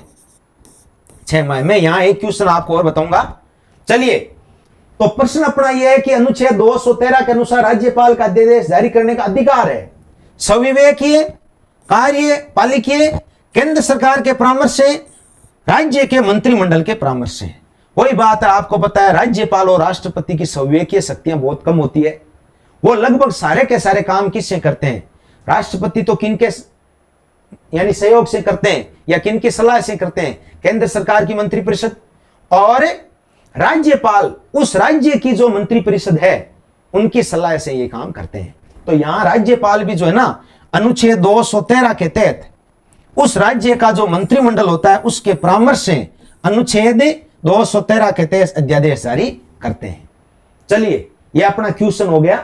Speaker 1: 6 माह। मैं यहां एक क्वेश्चन आपको और बताऊंगा। चलिए, तो प्रश्न अपना यह है कि अनुच्छेद 213 के अनुसार राज्यपाल का अध्यादेश जारी करने का अधिकार है संविवेकीय, कार्यपालिकीय, केंद्र सरकार के परामर्श से, राज्य के मंत्रिमंडल के परामर्श से। वही बात है, आपको पता है राज्यपाल और राष्ट्रपति की संविवेकीय शक्तियां बहुत कम होती है। वो लगभग सारे के सारे काम किससे करते हैं? राष्ट्रपति तो किनके यानी सहयोग से करते हैं, या किनकी सलाह से करते हैं? केंद्र सरकार की मंत्रिपरिषद। और राज्यपाल उस राज्य की जो मंत्रिपरिषद है उनकी सलाह से ये काम करते हैं। तो यहां राज्यपाल भी जो है ना, अनुच्छेद 213 के तहत उस राज्य का जो मंत्रिमंडल होता है उसके परामर्श से अनुच्छेद 213 के तहत अध्यादेश जारी करते हैं। चलिए, यह अपना क्वेश्चन हो गया।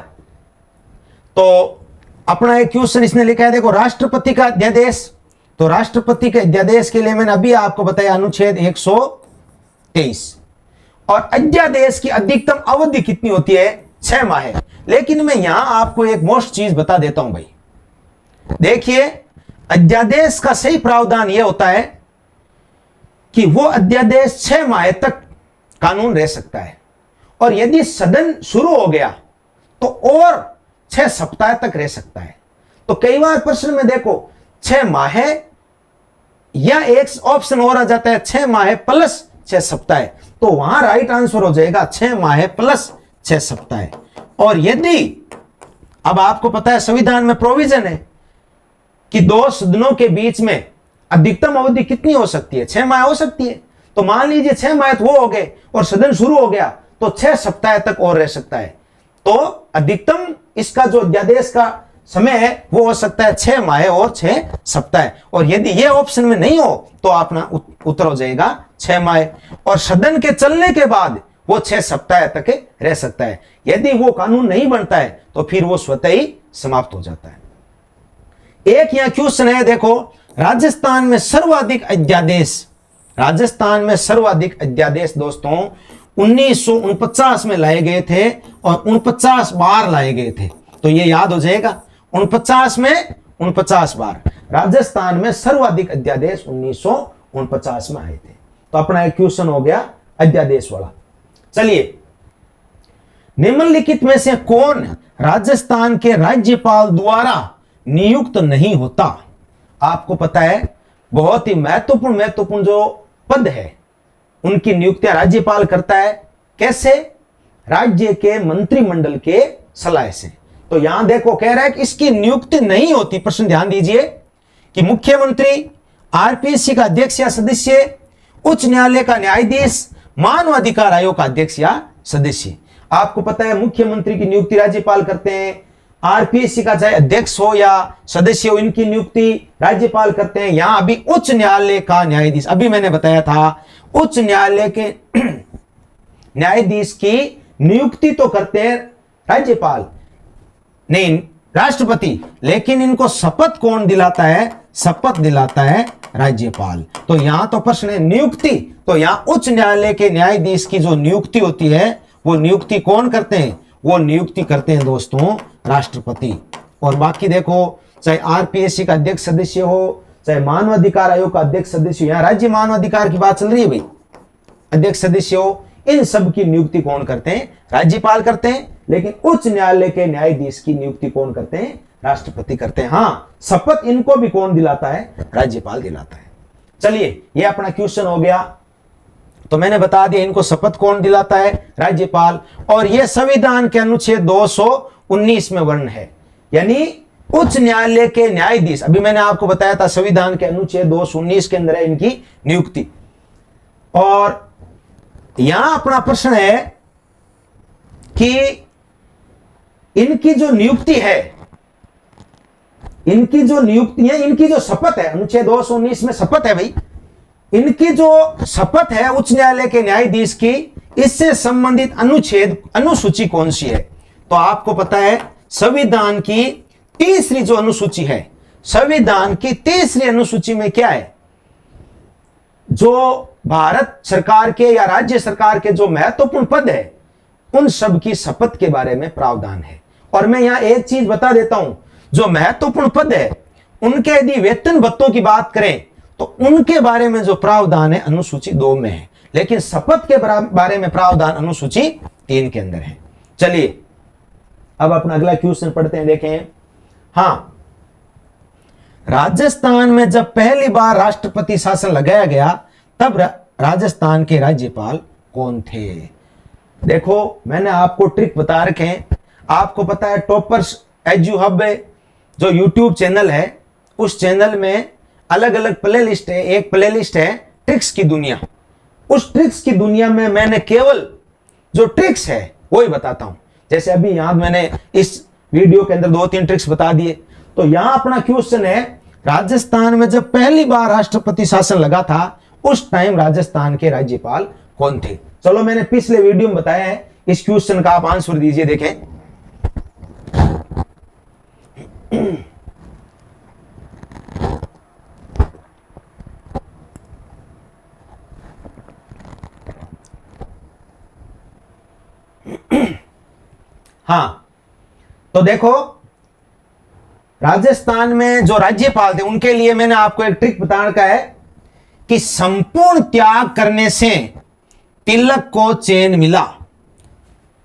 Speaker 1: तो अपना एक क्वेश्चन इसने लिखा है, देखो राष्ट्रपति का अध्यादेश, तो राष्ट्रपति के अध्यादेश के लिए मैंने अभी आपको बताया अनुच्छेद 123, और अध्यादेश की अधिकतम अवधि कितनी होती है, 6 माह है। लेकिन मैं यहां आपको एक मोस्ट चीज बता देता हूं भाई, देखिए अध्यादेश का सही प्रावधान यह होता है कि वो अध्यादेश 6 माह तक कानून रह सकता है, और यदि सदन शुरू हो गया तो और 6 सप्ताह तक रह सकता है। तो कई बार प्रश्न में देखो 6 माह या एक ऑप्शन और आ जाता है 6 माह प्लस 6 सप्ताह, तो वहां राइट आंसर हो जाएगा 6 माह प्लस 6 सप्ताह। और यदि अब आपको पता है संविधान में प्रोविजन है कि 2 सदनों के बीच में अधिकतम अवधि कितनी हो सकती है, 6 माह हो सकती है। तो मान लीजिए 6 माह वो हो गए और सदन शुरू हो गया तो 6 सप्ताह तक और रह सकता है। तो अधिकतम इसका जो अध्यादेश का समय है वो हो सकता है 6 माह और 6 सप्ताह। और यदि ये ऑप्शन में नहीं हो तो अपना उत्तर हो जाएगा 6 माह, और सदन के चलने के बाद वो 6 सप्ताह तक रह सकता है। यदि वो कानून नहीं बनता है तो फिर वो स्वतः ही समाप्त हो जाता है। एक यहां क्वेश्चन है, देखो राजस्थान में सर्वाधिक अध्यादेश, राजस्थान में सर्वाधिक अध्यादेश दोस्तों 1949 में लाए गए थे और 49 बार लाए गए थे। तो ये याद हो जाएगा, 49 में 49 बार राजस्थान में सर्वाधिक अध्यादेश 1949 में आए थे। तो अपना एक क्वेश्चन हो गया अध्यादेश वाला। चलिए, निम्नलिखित में से कौन राजस्थान के राज्यपाल द्वारा नियुक्त नहीं होता? आपको पता है बहुत ही महत्वपूर्ण जो पद है उनकी नियुक्तियां राज्यपाल करता है। कैसे? राज्य के मंत्रिमंडल के सलाह से। तो यहां देखो कह रहा है कि इसकी नियुक्ति नहीं होती। प्रश्न ध्यान दीजिए कि मुख्यमंत्री, आरपीएससी का अध्यक्ष या सदस्य, उच्च न्यायालय का न्यायाधीश, मानवाधिकार आयोग का अध्यक्ष या सदस्य। आपको पता है मुख्यमंत्री की नियुक्ति राज्यपाल करते हैं, आरपीएससी का चाहे अध्यक्ष हो या सदस्य हो इनकी नियुक्ति राज्यपाल करते हैं। यहां अभी उच्च न्यायालय का न्यायाधीश, अभी मैंने बताया था उच्च न्यायालय के न्यायाधीश की नियुक्ति तो करते हैं राज्यपाल नहीं, राष्ट्रपति, लेकिन इनको शपथ कौन दिलाता है? शपथ दिलाता है राज्यपाल। तो यहां तो प्रश्न है नियुक्ति, तो यहां उच्च न्यायालय के न्यायाधीश की जो नियुक्ति होती है वो नियुक्ति कौन करते हैं? वो नियुक्ति करते हैं दोस्तों राष्ट्रपति। और बाकी देखो चाहे आरपीएससी का अध्यक्ष सदस्य हो, चाहे मानवाधिकार आयोग का अध्यक्ष सदस्य हो, यहां राज्य मानवाधिकार की बात चल रही है भाई, अध्यक्ष सदस्य हो, इन सब की नियुक्ति कौन करते हैं? राज्यपाल करते हैं। लेकिन उच्च न्यायालय के न्यायाधीश की नियुक्ति कौन करते हैं? राष्ट्रपति करते हैं। हां, शपथ इनको भी कौन दिलाता है? राज्यपाल दिलाता है। चलिए, यह अपना क्वेश्चन हो गया। तो मैंने बता दिया इनको शपथ कौन दिलाता है? राज्यपाल। और यह संविधान के अनुच्छेद 219 में वर्ण है, यानी उच्च न्यायालय के न्यायाधीश। अभी मैंने आपको बताया था संविधान के अनुच्छेद 219 के अंदर है इनकी नियुक्ति। और यहां अपना प्रश्न है कि इनकी जो नियुक्ति है, इनकी जो नियुक्ति है, इनकी जो शपथ है, अनुच्छेद 219 में शपथ है भाई, इनकी जो शपथ है उच्च न्यायालय के न्यायाधीश की, इससे संबंधित अनुच्छेद अनुसूची कौन सी है? तो आपको पता है संविधान की तीसरी जो अनुसूची है, संविधान की तीसरी अनुसूची में क्या है? जो भारत सरकार के या राज्य सरकार के जो महत्वपूर्ण पद है उन सब की शपथ के बारे में प्रावधान है। और मैं यहां एक चीज बता देता हूं, जो महत्वपूर्ण पद है उनके यदि वेतन भत्तों की बात करें तो उनके बारे में जो प्रावधान है अनुसूची 2 में है, लेकिन शपथ के बारे में प्रावधान अनुसूची 3 के अंदर है। चलिए, अब अपना अगला क्वेश्चन पढ़ते हैं, देखें। हां, राजस्थान में जब पहली बार राष्ट्रपति शासन लगाया गया तब राजस्थान के राज्यपाल कौन थे? देखो मैंने आपको ट्रिक बता रखे हैं। आपको पता है टॉपर्स एजू हब जो यूट्यूब चैनल है, उस चैनल में अलग अलग प्लेलिस्ट है। एक प्लेलिस्ट है ट्रिक्स की दुनिया। उस ट्रिक्स की दुनिया में मैंने केवल जो ट्रिक्स है वो ही बताता हूं। जैसे अभी यहां मैंने इस वीडियो के अंदर 2-3 ट्रिक्स बता दिए। तो यहां अपना क्वेश्चन है, राजस्थान में जब पहली बार राष्ट्रपति शासन लगा था उस टाइम राजस्थान के राज्यपाल कौन थे? चलो, मैंने पिछले वीडियो में बताया है, इस क्वेश्चन का आप आंसर दीजिए। देखें, तो देखो, राजस्थान में जो राज्यपाल थे उनके लिए मैंने आपको एक ट्रिक बताने का है कि संपूर्ण त्याग करने से तिलक को चैन मिला।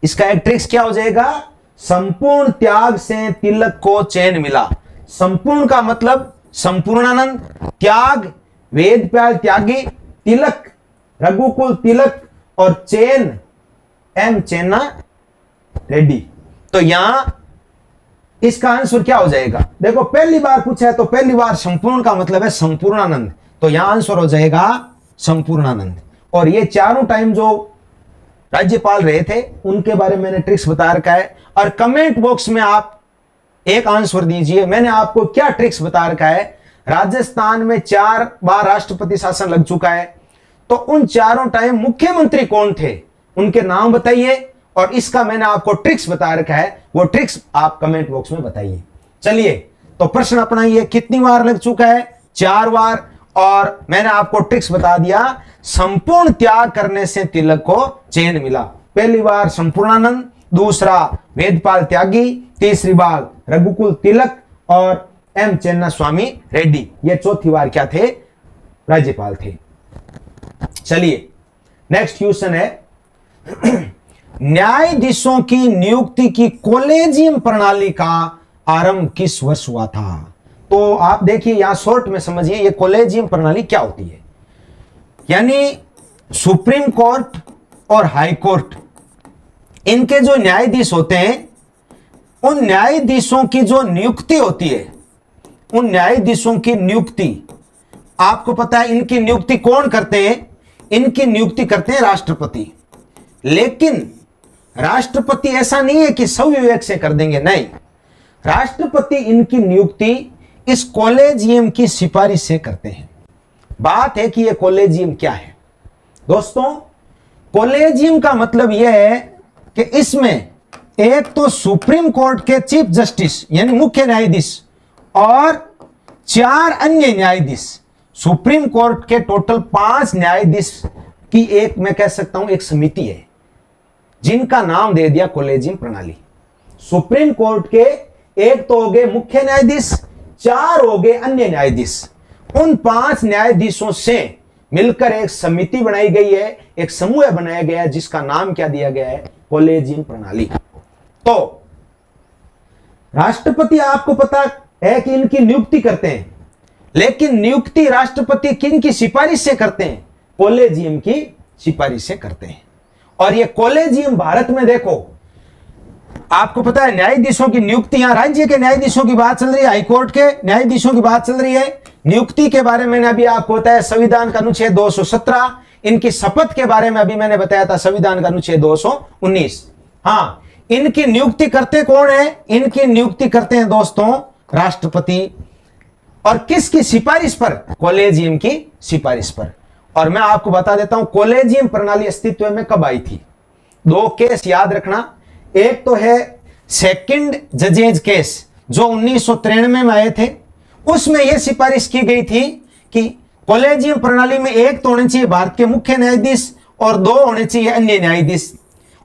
Speaker 1: इसका एक ट्रिक्स क्या हो जाएगा? संपूर्ण त्याग से तिलक को चैन मिला। संपूर्ण का मतलब संपूर्णानंद, त्याग वेद प्याल त्यागी, तिलक रघुकुल तिलक, और चैन एम चैना रेड्डी। तो यहां इसका आंसर क्या हो जाएगा? देखो, पहली बार पूछा है तो पहली बार संपूर्ण का मतलब है संपूर्णानंद, तो यहां आंसर हो जाएगा संपूर्णानंद। और ये चारों टाइम जो राज्यपाल रहे थे उनके बारे में मैंने ट्रिक्स बता रखा है। और कमेंट बॉक्स में आप एक आंसर दीजिए, मैंने आपको क्या ट्रिक्स बता रखा है। राजस्थान में 4 बार राष्ट्रपति शासन लग चुका है, तो उन चारों टाइम मुख्यमंत्री कौन थे उनके नाम बताइए, और इसका मैंने आपको ट्रिक्स बता रखा है, वो ट्रिक्स आप कमेंट बॉक्स में बताइए। चलिए, तो प्रश्न अपना ये कितनी बार लग चुका है? 4 बार। और मैंने आपको ट्रिक्स बता दिया, संपूर्ण त्याग करने से तिलक को चैन मिला। पहली बार संपूर्णानंद, दूसरा वेदपाल त्यागी, तीसरी बार रघुकुल तिलक, और एम चेन्ना स्वामी रेड्डी, ये चौथी बार क्या थे? राज्यपाल थे। चलिए, नेक्स्ट क्वेश्चन है न्यायाधीशों की नियुक्ति की कॉलेजियम प्रणाली का आरंभ किस वर्ष हुआ था? तो आप देखिए, यहां शॉर्ट में समझिए, ये कॉलेजियम प्रणाली क्या होती है। यानी सुप्रीम कोर्ट और हाई कोर्ट, इनके जो न्यायाधीश होते हैं, उन न्यायाधीशों की जो नियुक्ति होती है, उन न्यायाधीशों की नियुक्ति, आपको पता है इनकी नियुक्ति कौन करते हैं? इनकी नियुक्ति करते हैं राष्ट्रपति। लेकिन राष्ट्रपति ऐसा नहीं है कि स्वविवेक से कर देंगे, नहीं, राष्ट्रपति इनकी नियुक्ति इस कॉलेजियम की सिफारिश से करते हैं। बात है कि यह कॉलेजियम क्या है दोस्तों? कॉलेजियम का मतलब यह है कि इसमें एक तो सुप्रीम कोर्ट के चीफ जस्टिस यानी मुख्य न्यायाधीश और 4 अन्य न्यायाधीश, सुप्रीम कोर्ट के टोटल 5 न्यायाधीश की एक, मैं कह सकता हूं, एक समिति है जिनका नाम दे दिया कॉलेजियम प्रणाली। सुप्रीम कोर्ट के एक तो हो गए मुख्य न्यायाधीश, 4 हो गए अन्य न्यायाधीश। उन 5 न्यायाधीशों से मिलकर एक समिति बनाई गई है, एक समूह बनाया गया है, जिसका नाम क्या दिया गया है? कॉलेजियम प्रणाली। तो राष्ट्रपति आपको पता है कि इनकी नियुक्ति करते हैं, लेकिन नियुक्ति राष्ट्रपति किन की सिफारिश से करते हैं? कॉलेजियम की सिफारिश से करते हैं। और ये कॉलेजियम भारत में देखो, आपको पता है न्यायाधीशों की नियुक्ति, यहां राज्य के न्यायाधीशों की बात चल रही है, हाईकोर्ट के न्यायाधीशों की बात चल रही है। नियुक्ति के बारे में अभी आपको बताया संविधान का अनुच्छेद 217, इनकी शपथ के बारे में अभी मैंने बताया था संविधान का अनुच्छेद 219। हाँ, इनकी नियुक्ति करते कौन है? इनकी नियुक्ति करते हैं दोस्तों राष्ट्रपति। और किसकी सिफारिश पर? कॉलेजियम की सिफारिश पर। और मैं आपको बता देता हूं कॉलेजियम प्रणाली अस्तित्व में कब आई थी। 2 केस याद रखना, एक तो है सेकंड जजेज केस जो 1993 में आए थे, उसमें यह सिफारिश की गई थी कि कॉलेजियम प्रणाली में एक तो होने चाहिए भारत के मुख्य न्यायाधीश और 2 होने चाहिए अन्य न्यायाधीश।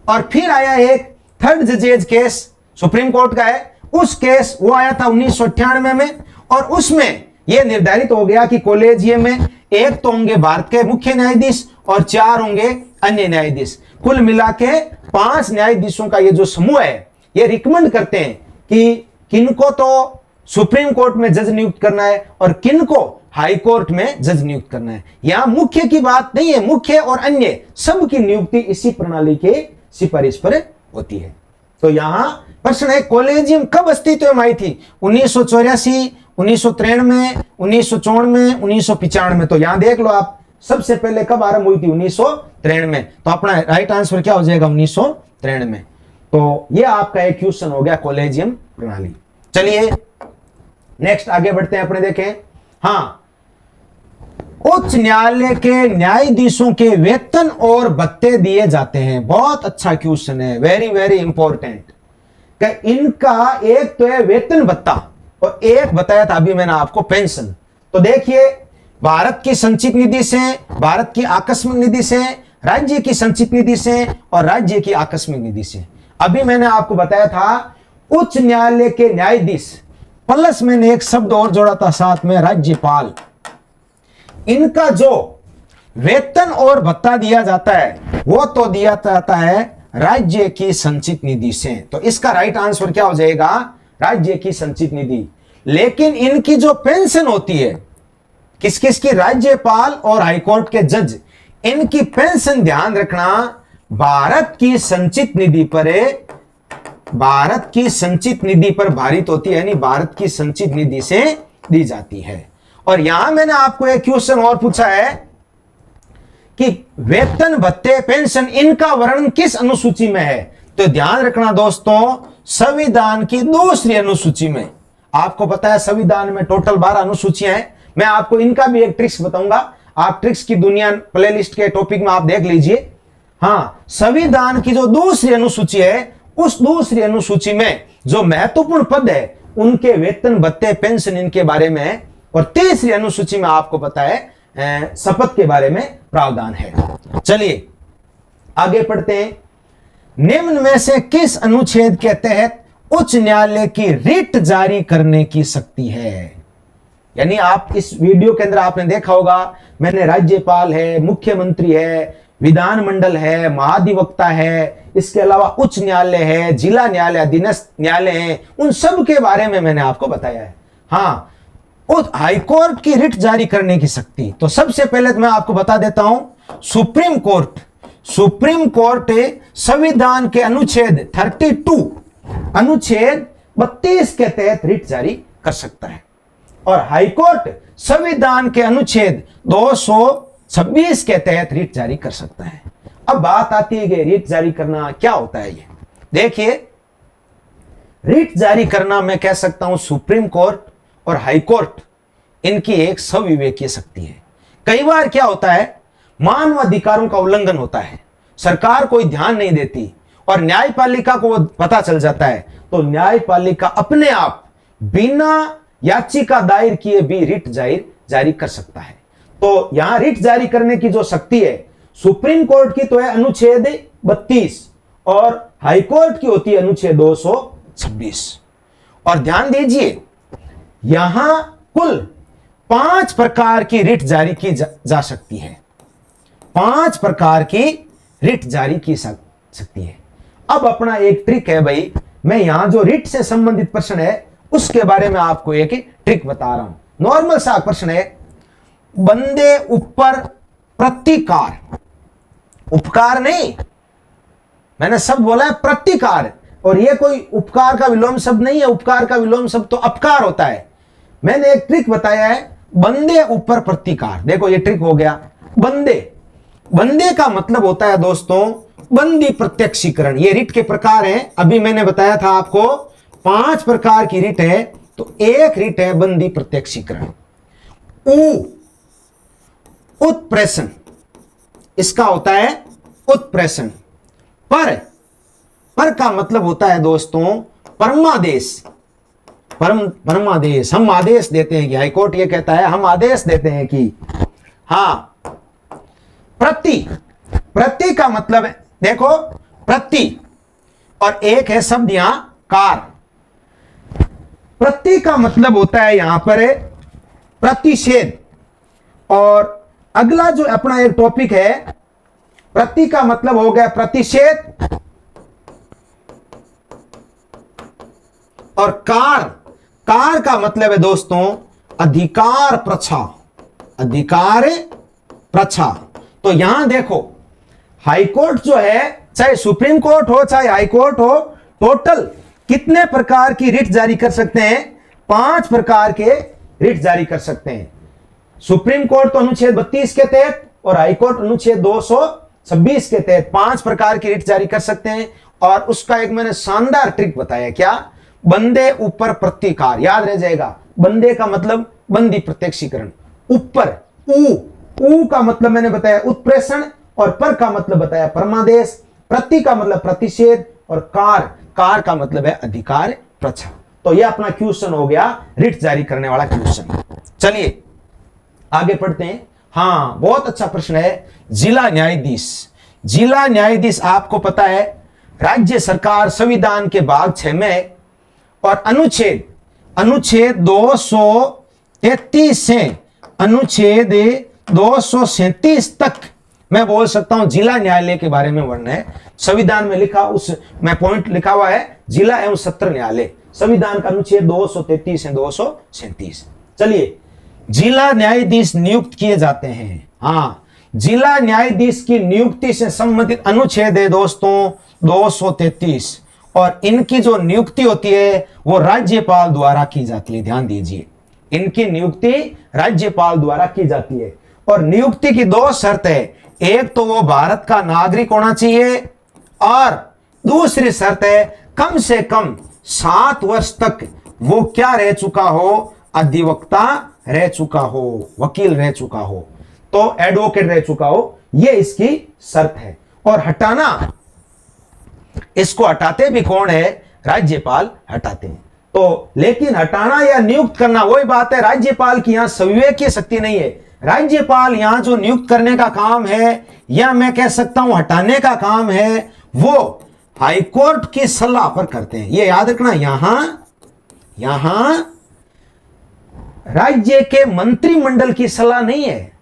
Speaker 1: और फिर आया एक थर्ड जजेज केस, सुप्रीम कोर्ट का है, उस केस वो आया था 1998 में, और उसमें यह निर्धारित हो गया कि कॉलेजियम में एक तो होंगे भारत के मुख्य न्यायाधीश और 4 होंगे अन्य न्यायाधीश। कुल मिला के 5 न्यायाधीशों का ये जो समूह है, ये रिकमेंड करते हैं कि किनको तो सुप्रीम कोर्ट में जज नियुक्त करना है और किनको हाई कोर्ट में जज नियुक्त करना है। यहां मुख्य की बात नहीं है, मुख्य और अन्य सब की नियुक्ति इसी प्रणाली के सिफारिश पर होती है। तो यहां प्रश्न है कॉलेजियम कब अस्तित्व में आई थी? 1984, 1993, 1994, 1995 में। तो यहां देख लो आप, सबसे पहले कब आरंभ हुई थी? 1993 में। तो अपना राइट आंसर क्या हो जाएगा? 1993 में। तो यह आपका एक क्वेश्चन हो गया कॉलेजियम प्रणाली। चलिए नेक्स्ट आगे बढ़ते हैं अपने, देखें। हाँ, उच्च न्यायालय के न्यायाधीशों के वेतन और भत्ते दिए जाते हैं। बहुत अच्छा क्वेश्चन है, वेरी वेरी इंपॉर्टेंट। इनका एक तो है वेतन भत्ता और एक बताया था अभी मैंने आपको पेंशन। तो देखिए, भारत की संचित निधि से, भारत की आकस्मिक निधि से, राज्य की संचित निधि से और राज्य की आकस्मिक निधि से। अभी मैंने आपको बताया था उच्च न्यायालय के न्यायाधीश, प्लस मैंने एक शब्द और जोड़ा था साथ में, राज्यपाल, इनका जो वेतन और भत्ता दिया जाता है वो तो दिया जाता है राज्य की संचित निधि से। तो इसका राइट आंसर क्या हो जाएगा, राज्य की संचित निधि। लेकिन इनकी जो पेंशन होती है, किस किस की, राज्यपाल और हाईकोर्ट के जज, इनकी पेंशन ध्यान रखना भारत की संचित निधि पर है, भारत की संचित निधि पर भारित होती है, यानी भारत की संचित निधि से दी जाती है। और यहां मैंने आपको एक क्वेश्चन और पूछा है कि वेतन भत्ते पेंशन इनका वर्णन किस अनुसूची में है, तो ध्यान रखना दोस्तों, संविधान की दूसरी अनुसूची में। आपको पता है संविधान में टोटल 12 अनुसूचियां हैं। मैं आपको इनका भी एक ट्रिक्स बताऊंगा, आप ट्रिक्स की दुनिया प्लेलिस्ट के टॉपिक में आप देख लीजिए। हाँ, संविधान की जो दूसरी अनुसूची है, उस दूसरी अनुसूची में जो महत्वपूर्ण पद है उनके वेतन भत्ते पेंशन इनके बारे में है। और तीसरी अनुसूची में आपको पता है शपथ के बारे में प्रावधान है। चलिए आगे पढ़ते हैं। निम्न में से किस अनुच्छेद के तहत उच्च न्यायालय की रिट जारी करने की शक्ति है? यानी आप इस वीडियो के अंदर आपने देखा होगा, मैंने राज्यपाल है, मुख्यमंत्री है, विधानमंडल है, महाधिवक्ता है, इसके अलावा उच्च न्यायालय है, जिला न्यायालय, अधीनस्थ न्यायालय है, उन सब के बारे में मैंने आपको बताया है। हाँ, उस हाईकोर्ट की रिट जारी करने की शक्ति, तो सबसे पहले तो मैं आपको बता देता हूं, सुप्रीम कोर्ट, सुप्रीम कोर्ट संविधान के अनुच्छेद 32 अनुच्छेद 32 के तहत रिट जारी कर सकता है। और हाईकोर्ट संविधान के अनुच्छेद 226 के तहत रिट जारी कर सकता है। अब बात आती है कि रिट जारी करना क्या होता है। ये देखिए, रिट जारी करना मैं कह सकता हूं सुप्रीम कोर्ट और हाईकोर्ट इनकी एक सविवेकीय शक्ति है। कई बार क्या होता है, मानव अधिकारों का उल्लंघन होता है, सरकार कोई ध्यान नहीं देती और न्यायपालिका को पता चल जाता है, तो न्यायपालिका अपने आप बिना याचिका दायर किए भी रिट जारी कर सकता है। तो यहां रिट जारी करने की जो शक्ति है सुप्रीम कोर्ट की तो है अनुच्छेद 32 और हाईकोर्ट की होती है अनुच्छेद 226। और ध्यान दीजिए, यहां कुल 5 प्रकार की रिट जारी की जा सकती है, 5 प्रकार की रिट जारी की सकती है। अब अपना एक ट्रिक है भाई, मैं यहां जो रिट से संबंधित प्रश्न है उसके बारे में आपको एक ट्रिक बता रहा हूं। नॉर्मल सा प्रश्न है, बंदे ऊपर प्रतिकार, उपकार नहीं, मैंने शब्द बोला है प्रतिकार, और ये कोई उपकार का विलोम शब्द नहीं है, उपकार का विलोम शब्द तो अपकार होता है। मैंने एक ट्रिक बताया है, बंदे ऊपर प्रतिकार। देखो ये ट्रिक हो गया। बंदे, बंदे का मतलब होता है दोस्तों बंदी प्रत्यक्षीकरण। ये रिट के प्रकार हैं, अभी मैंने बताया था आपको 5 प्रकार की रिट है, तो एक रिट है बंदी प्रत्यक्षीकरण। उत्प्रेषण, इसका होता है उत्प्रेषण। पर का मतलब होता है दोस्तों परमादेश, परमादेश। हम आदेश देते हैं कि हाईकोर्ट ये कहता है, हम आदेश देते हैं कि हां। प्रति का मतलब है, देखो प्रति, और एक है शब्द यहां कार। प्रति का मतलब होता है यहां पर प्रतिषेध। और अगला जो अपना एक टॉपिक है, प्रति का मतलब हो गया प्रतिषेध, और कार का मतलब है दोस्तों अधिकार प्रच्छा, अधिकार प्रच्छा। तो यहां देखो, हाईकोर्ट जो है, चाहे सुप्रीम कोर्ट हो चाहे हाईकोर्ट हो, टोटल कितने प्रकार की रिट जारी कर सकते हैं? 5 प्रकार के रिट जारी कर सकते हैं। सुप्रीम कोर्ट तो अनुच्छेद 32 के तहत और हाईकोर्ट अनुच्छेद 226 के तहत 5 प्रकार की रिट जारी कर सकते हैं। और उसका एक मैंने शानदार ट्रिक बताया, क्या? बंदे ऊपर प्रतिकार, याद रह जाएगा। बंदे का मतलब बंदी प्रत्यक्षीकरण, ऊपर ऊ का मतलब मैंने बताया उत्प्रेषण, और पर का मतलब बताया परमादेश, प्रति का मतलब प्रतिषेध, और कार का मतलब है अधिकार प्रच्छा। तो यह अपना क्वेश्चन हो गया, रिट जारी करने वाला क्वेश्चन। चलिए आगे पढ़ते हैं। हां, बहुत अच्छा प्रश्न है। जिला न्यायाधीश, जिला न्यायाधीश आपको पता है राज्य सरकार संविधान के भाग 6 में और अनुच्छेद अनुच्छेद 233 से अनुच्छेद 237 तक मैं बोल सकता हूं जिला न्यायालय के बारे में वर्णन है। संविधान में लिखा उस मैं पॉइंट लिखा हुआ है जिला एवं सत्र न्यायालय, संविधान का अनुच्छेद 233 से 237। चलिए, जिला न्यायाधीश नियुक्त किए जाते हैं। हाँ, जिला न्यायाधीश की नियुक्ति से संबंधित अनुच्छेद है दोस्तों 233, और इनकी जो नियुक्ति होती है वो राज्यपाल द्वारा की जाती है। ध्यान दीजिए, इनकी नियुक्ति राज्यपाल द्वारा की जाती है, और नियुक्ति की दो शर्त है, एक तो वो भारत का नागरिक होना चाहिए, और दूसरी शर्त है कम से कम 7 वर्ष तक वो क्या रह चुका हो, अधिवक्ता रह चुका हो, वकील रह चुका हो, तो एडवोकेट रह चुका हो, ये इसकी शर्त है। और हटाना, इसको हटाते भी कौन है? राज्यपाल हटाते हैं। तो लेकिन हटाना या नियुक्त करना वही बात है, राज्यपाल की यहां संविवेकीय शक्ति नहीं है। राज्यपाल यहां जो नियुक्त करने का काम है, या मैं कह सकता हूं हटाने का काम है, वो हाईकोर्ट की सलाह पर करते हैं। ये याद रखना, यहां राज्य के मंत्रिमंडल की सलाह नहीं है।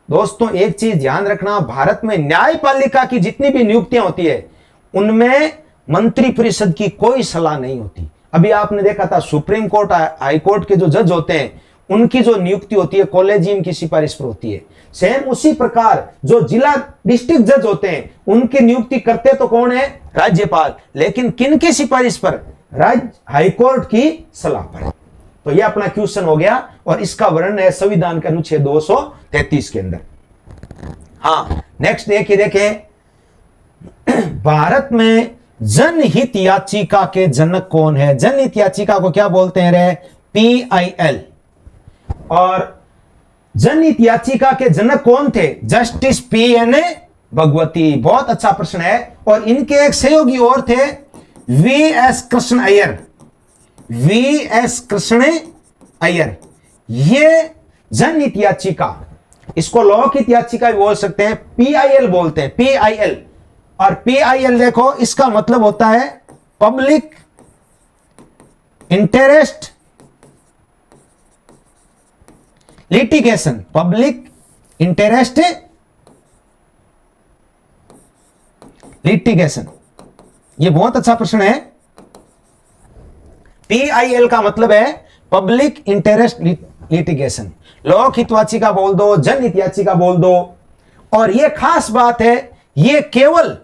Speaker 1: दोस्तों एक चीज ध्यान रखना, भारत में न्यायपालिका की जितनी भी नियुक्तियां होती है उनमें मंत्री परिषद की कोई सलाह नहीं होती। अभी आपने देखा था सुप्रीम कोर्ट, हाई कोर्ट के जो जज होते हैं उनकी जो नियुक्ति होती है कॉलेजियम की सिफारिश पर होती है। सेम उसी प्रकार जो जिला डिस्ट्रिक्ट जज होते हैं उनकी नियुक्ति करते तो कौन है? राज्यपाल। लेकिन किन की सिफारिश पर? हाई कोर्ट की सलाह पर। तो यह अपना क्वेश्चन हो गया, और इसका वर्णन है संविधान के अनुच्छेद 233 के अंदर। हाँ, नेक्स्ट देखिए, देखें भारत में जनहित याचिका के जनक कौन है? जनहित याचिका को क्या बोलते हैं रे? PIL। और जनहित याचिका के जनक कौन थे? Justice PN Bhagwati. बहुत अच्छा प्रश्न है। और इनके एक सहयोगी और थे, VS कृष्ण अय्यर। VS कृष्ण अय्यर। ये जनहित याचिका, इसको लोकहित याचिका भी बोल सकते हैं, PIL बोलते हैं, PIL। और PIL देखो, इसका मतलब होता है public interest litigation. Public interest litigation, ये बहुत अच्छा प्रश्न है। PIL का मतलब है पब्लिक इंटरेस्ट लिटिगेशन। लोकहित याचिका बोल दो, जनहित याचिका बोल दो। और यह खास बात है, यह केवल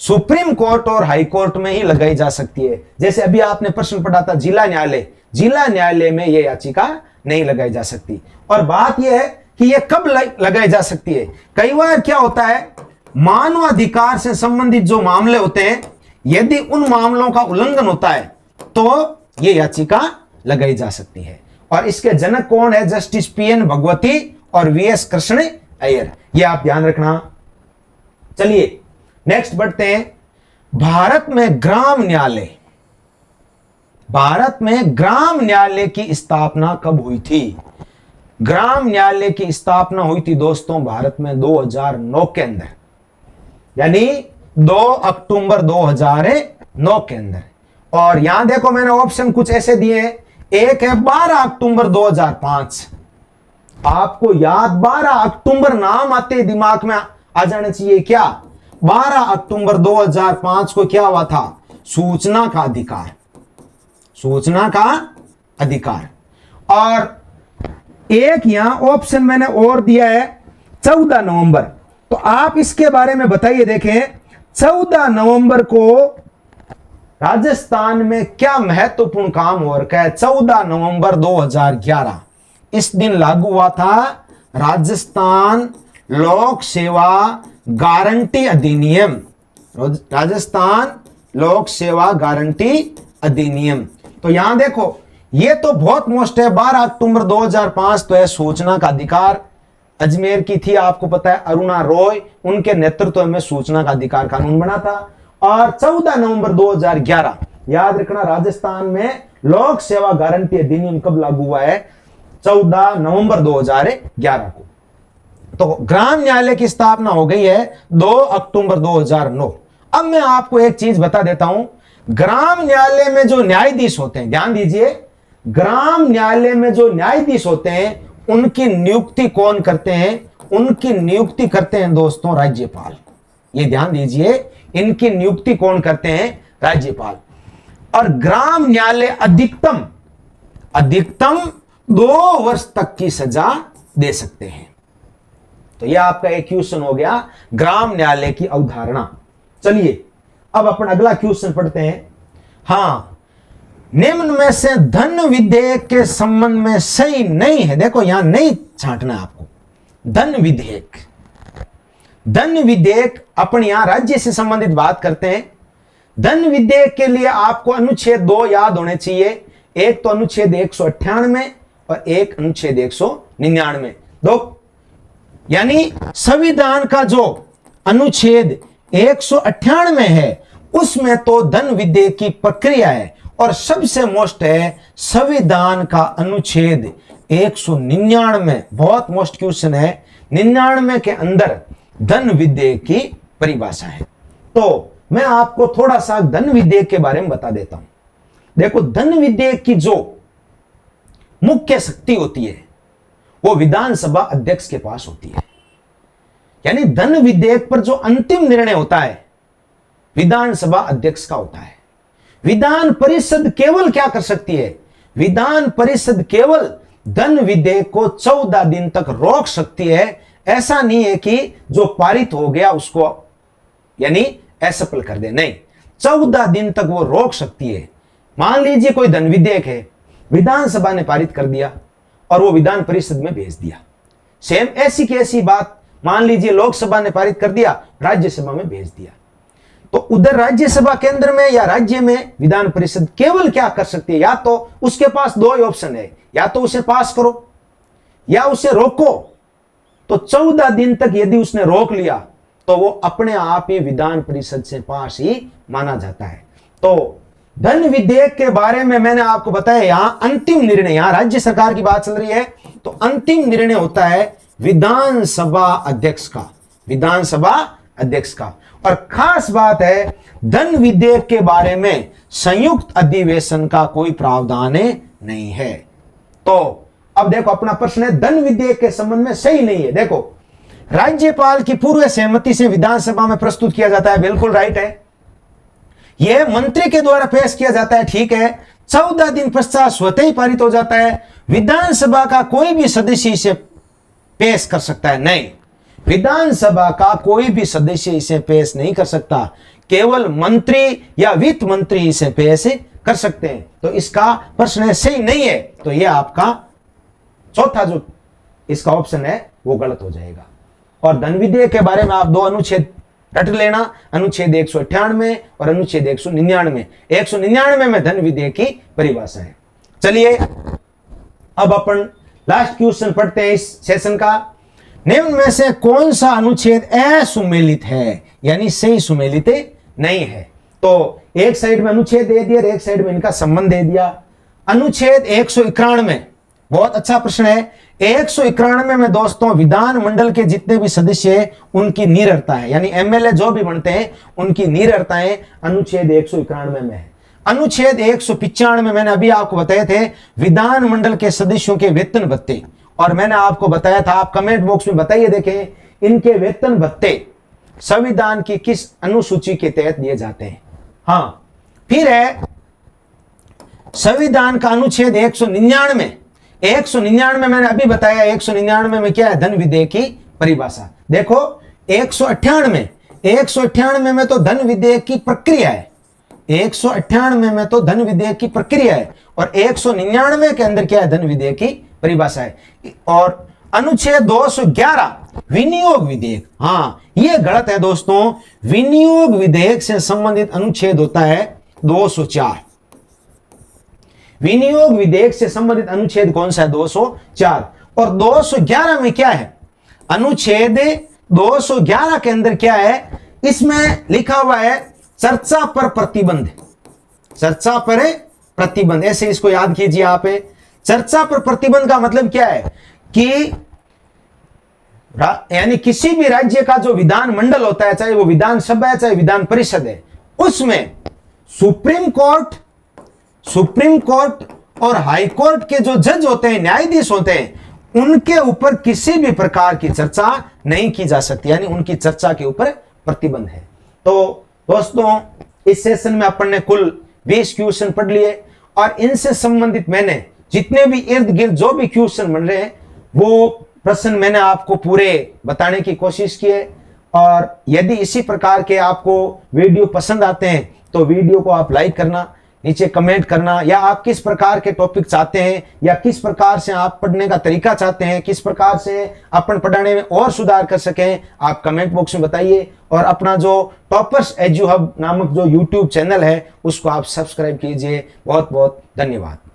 Speaker 1: सुप्रीम कोर्ट और हाई कोर्ट में ही लगाई जा सकती है। जैसे अभी आपने प्रश्न पढ़ा था जिला न्यायालय, जिला न्यायालय में यह याचिका नहीं लगाई जा सकती। और बात यह है कि यह कब लगाई जा सकती है? कई बार क्या होता है, मानवाधिकार से संबंधित जो मामले होते हैं, यदि उन मामलों का उल्लंघन होता है तो यह याचिका लगाई जा सकती है। और इसके जनक कौन है? जस्टिस PN भगवती और VS कृष्ण अय्यर। यह आप ध्यान रखना। चलिए नेक्स्ट बढ़ते हैं। भारत में ग्राम न्यायालय, भारत में ग्राम न्यायालय की स्थापना कब हुई थी? ग्राम न्यायालय की स्थापना हुई थी दोस्तों भारत में 2009 के अंदर, यानी 2 अक्टूबर 2009 के अंदर। और यहां देखो मैंने ऑप्शन कुछ ऐसे दिए हैं, एक है 12 अक्टूबर 2005। आपको याद 12 अक्टूबर नाम आते दिमाग में आ जाना चाहिए। क्या 12 अक्टूबर 2005 को क्या हुआ था? सूचना का अधिकार, सूचना का अधिकार। और एक यहां ऑप्शन मैंने और दिया है 14 नवंबर। तो आप इसके बारे में बताइए। देखें 14 नवंबर को राजस्थान में क्या महत्वपूर्ण काम हो रखा है? 14 नवंबर 2011 इस दिन लागू हुआ था राजस्थान लोक सेवा गारंटी अधिनियम। राजस्थान लोक सेवा गारंटी अधिनियम। तो यहां देखो, ये तो बहुत मोस्ट है। 12 अक्टूबर 2005 तो है सूचना का अधिकार, अजमेर की थी, आपको पता है अरुणा रॉय, उनके नेतृत्व में सूचना का अधिकार कानून बना था। और 14 नवंबर 2011 याद रखना, राजस्थान में लोक सेवा गारंटी अधिनियम कब लागू हुआ है? 14 नवंबर 2011 को। तो ग्राम न्यायालय की स्थापना हो गई है 2 अक्टूबर 2009। अब मैं आपको एक चीज बता देता हूं, ग्राम न्यायालय में जो न्यायाधीश होते हैं, ध्यान दीजिए, ग्राम न्यायालय में जो न्यायाधीश होते हैं उनकी नियुक्ति कौन करते हैं? उनकी नियुक्ति करते हैं दोस्तों राज्यपाल। ये ध्यान दीजिए, इनकी नियुक्ति कौन करते हैं? राज्यपाल। और ग्राम न्यायालय अधिकतम 2 वर्ष तक की सजा दे सकते हैं। तो यह आपका एक क्वेश्चन हो गया ग्राम न्यायालय की अवधारणा। चलिए अब अपन अगला क्वेश्चन पढ़ते हैं। हां, निम्न में से धन विधेयक के संबंध में सही नहीं है। देखो यहां नहीं छांटना आपको। धन विधेयक अपन यहां राज्य से संबंधित बात करते हैं। धन विधेयक के लिए आपको अनुच्छेद 2 याद होने चाहिए। एक तो अनुच्छेद 198 और एक अनुच्छेद 199। दो यानी संविधान का जो अनुच्छेद 198 है उसमें तो धन विधेयक की प्रक्रिया है, और सबसे मोस्ट है संविधान का अनुच्छेद 199। बहुत मोस्ट क्वेश्चन है। 99 के अंदर धन विधेयक की परिभाषा है। तो मैं आपको थोड़ा सा धन विधेयक के बारे में बता देता हूं। देखो, धन विधेयक की जो मुख्य शक्ति होती है वो विधानसभा अध्यक्ष के पास होती है। यानी धन विधेयक पर जो अंतिम निर्णय होता है विधानसभा अध्यक्ष का होता है। विधान परिषद केवल क्या कर सकती है? विधान परिषद केवल धन विधेयक को 14 दिन तक रोक सकती है। ऐसा नहीं है कि जो पारित हो गया उसको यानी असफल कर दे, नहीं, 14 दिन तक वो रोक सकती है। मान लीजिए कोई धन विधेयक है, विधानसभा ने पारित कर दिया और वो विधान परिषद में भेज दिया। सेम ऐसी की ऐसी बात मान लीजिए लोकसभा ने पारित कर दिया, राज्यसभा में भेज दिया। तो उधर राज्यसभा केंद्र में या राज्य में विधान परिषद केवल क्या कर सकती है? या तो उसके पास 2 ही ऑप्शन है, या तो उसे पास करो या उसे रोको। तो 14 दिन तक यदि उसने रोक लिया तो वो अपने आप ही विधान परिषद से पास ही माना जाता है। तो धन विधेयक के बारे में मैंने आपको बताया, यहां अंतिम निर्णय, यहां राज्य सरकार की बात चल रही है, तो अंतिम निर्णय होता है विधानसभा अध्यक्ष का, विधानसभा अध्यक्ष का। और खास बात है, धन विधेयक के बारे में संयुक्त अधिवेशन का कोई प्रावधान नहीं है। तो अब देखो, अपना प्रश्न है धन विधेयक के संबंध में सही नहीं है। देखो, राज्यपाल की पूर्व सहमति से विधानसभा में प्रस्तुत किया जाता है, बिल्कुल राइट है। यह मंत्री के द्वारा पेश किया जाता है, ठीक है। 14 दिन पश्चात स्वतः ही पारित हो जाता है। विधानसभा का कोई भी सदस्य इसे पेश कर सकता है? नहीं, विधानसभा का कोई भी सदस्य इसे पेश नहीं कर सकता, केवल मंत्री या वित्त मंत्री इसे पेश कर सकते हैं। तो इसका प्रश्न सही नहीं है। तो यह आपका चौथा जो इसका ऑप्शन है वो गलत हो जाएगा। और धन विधेयक के बारे में आप 2 अनुच्छेद रट लेना, अनुच्छेद 198 और अनुच्छेद 199। 199 में धन विधेयक की परिभाषा है। चलिए अब अपन लास्ट क्वेश्चन पढ़ते हैं इस सेशन का। निम्न में से कौन सा अनुच्छेद असुमेलित है, यानी सही सुमेलित नहीं है? तो एक साइड में अनुच्छेद दे दिया और एक साइड में इनका संबंध दे दिया। अनुच्छेद 191, बहुत अच्छा प्रश्न है। 191 में दोस्तों विधानमंडल के जितने भी सदस्य हैं उनकी निरर्ता है, यानी एमएलए जो भी बनते हैं उनकी निरर्ताएं अनुच्छेद 191 में है। अनुच्छेद 195 में मैंने अभी आपको बताए थे विधानमंडल के सदस्यों के वेतन भत्ते, और मैंने आपको बताया था, आप कमेंट बॉक्स में बताइए, देखें इनके वेतन भत्ते संविधान की किस अनुसूची के तहत दिए जाते हैं। हां, फिर है संविधान का अनुच्छेद 199। 199 मैंने अभी बताया, 199 में क्या है? धन विधेयक की परिभाषा। देखो 198 में तो धन विधेयक की प्रक्रिया है, 198 में तो धन विधेयक की प्रक्रिया है, और 199 के अंदर क्या है? धन विधेयक की परिभाषा है। और अनुच्छेद 211 विनियोग विधेयक, हां यह गलत है दोस्तों। विनियोग विधेयक से संबंधित अनुच्छेद होता है 204। विनियोग विधेयक से संबंधित अनुच्छेद कौन सा है? 204। और 211 में क्या है? अनुच्छेद 211 के अंदर क्या है? इसमें लिखा हुआ है चर्चा पर प्रतिबंध। चर्चा पर प्रतिबंध, ऐसे इसको याद कीजिए आप। चर्चा पर प्रतिबंध का मतलब क्या है कि यानी किसी भी राज्य का जो विधान मंडल होता है, चाहे वो विधानसभा है चाहे विधान परिषद है, उसमें सुप्रीम कोर्ट और हाई कोर्ट के जो जज होते हैं, न्यायाधीश होते हैं, उनके ऊपर किसी भी प्रकार की चर्चा नहीं की जा सकती, यानी उनकी चर्चा के ऊपर प्रतिबंध है। तो दोस्तों, इस सेशन में अपन ने कुल 20 क्वेश्चन पढ़ लिए और इनसे संबंधित मैंने जितने भी इर्द गिर्द जो भी क्वेश्चन बन रहे हैं वो प्रश्न मैंने आपको पूरे बताने की कोशिश की है। और यदि इसी प्रकार के आपको वीडियो पसंद आते हैं तो वीडियो को आप लाइक करना, नीचे कमेंट करना, या आप किस प्रकार के टॉपिक चाहते हैं या किस प्रकार से आप पढ़ने का तरीका चाहते हैं, किस प्रकार से अपन पढ़ाने में और सुधार कर सकें, आप कमेंट बॉक्स में बताइए। और अपना जो टॉपर्स एजुहब नामक जो यूट्यूब चैनल है उसको आप सब्सक्राइब कीजिए। बहुत बहुत धन्यवाद।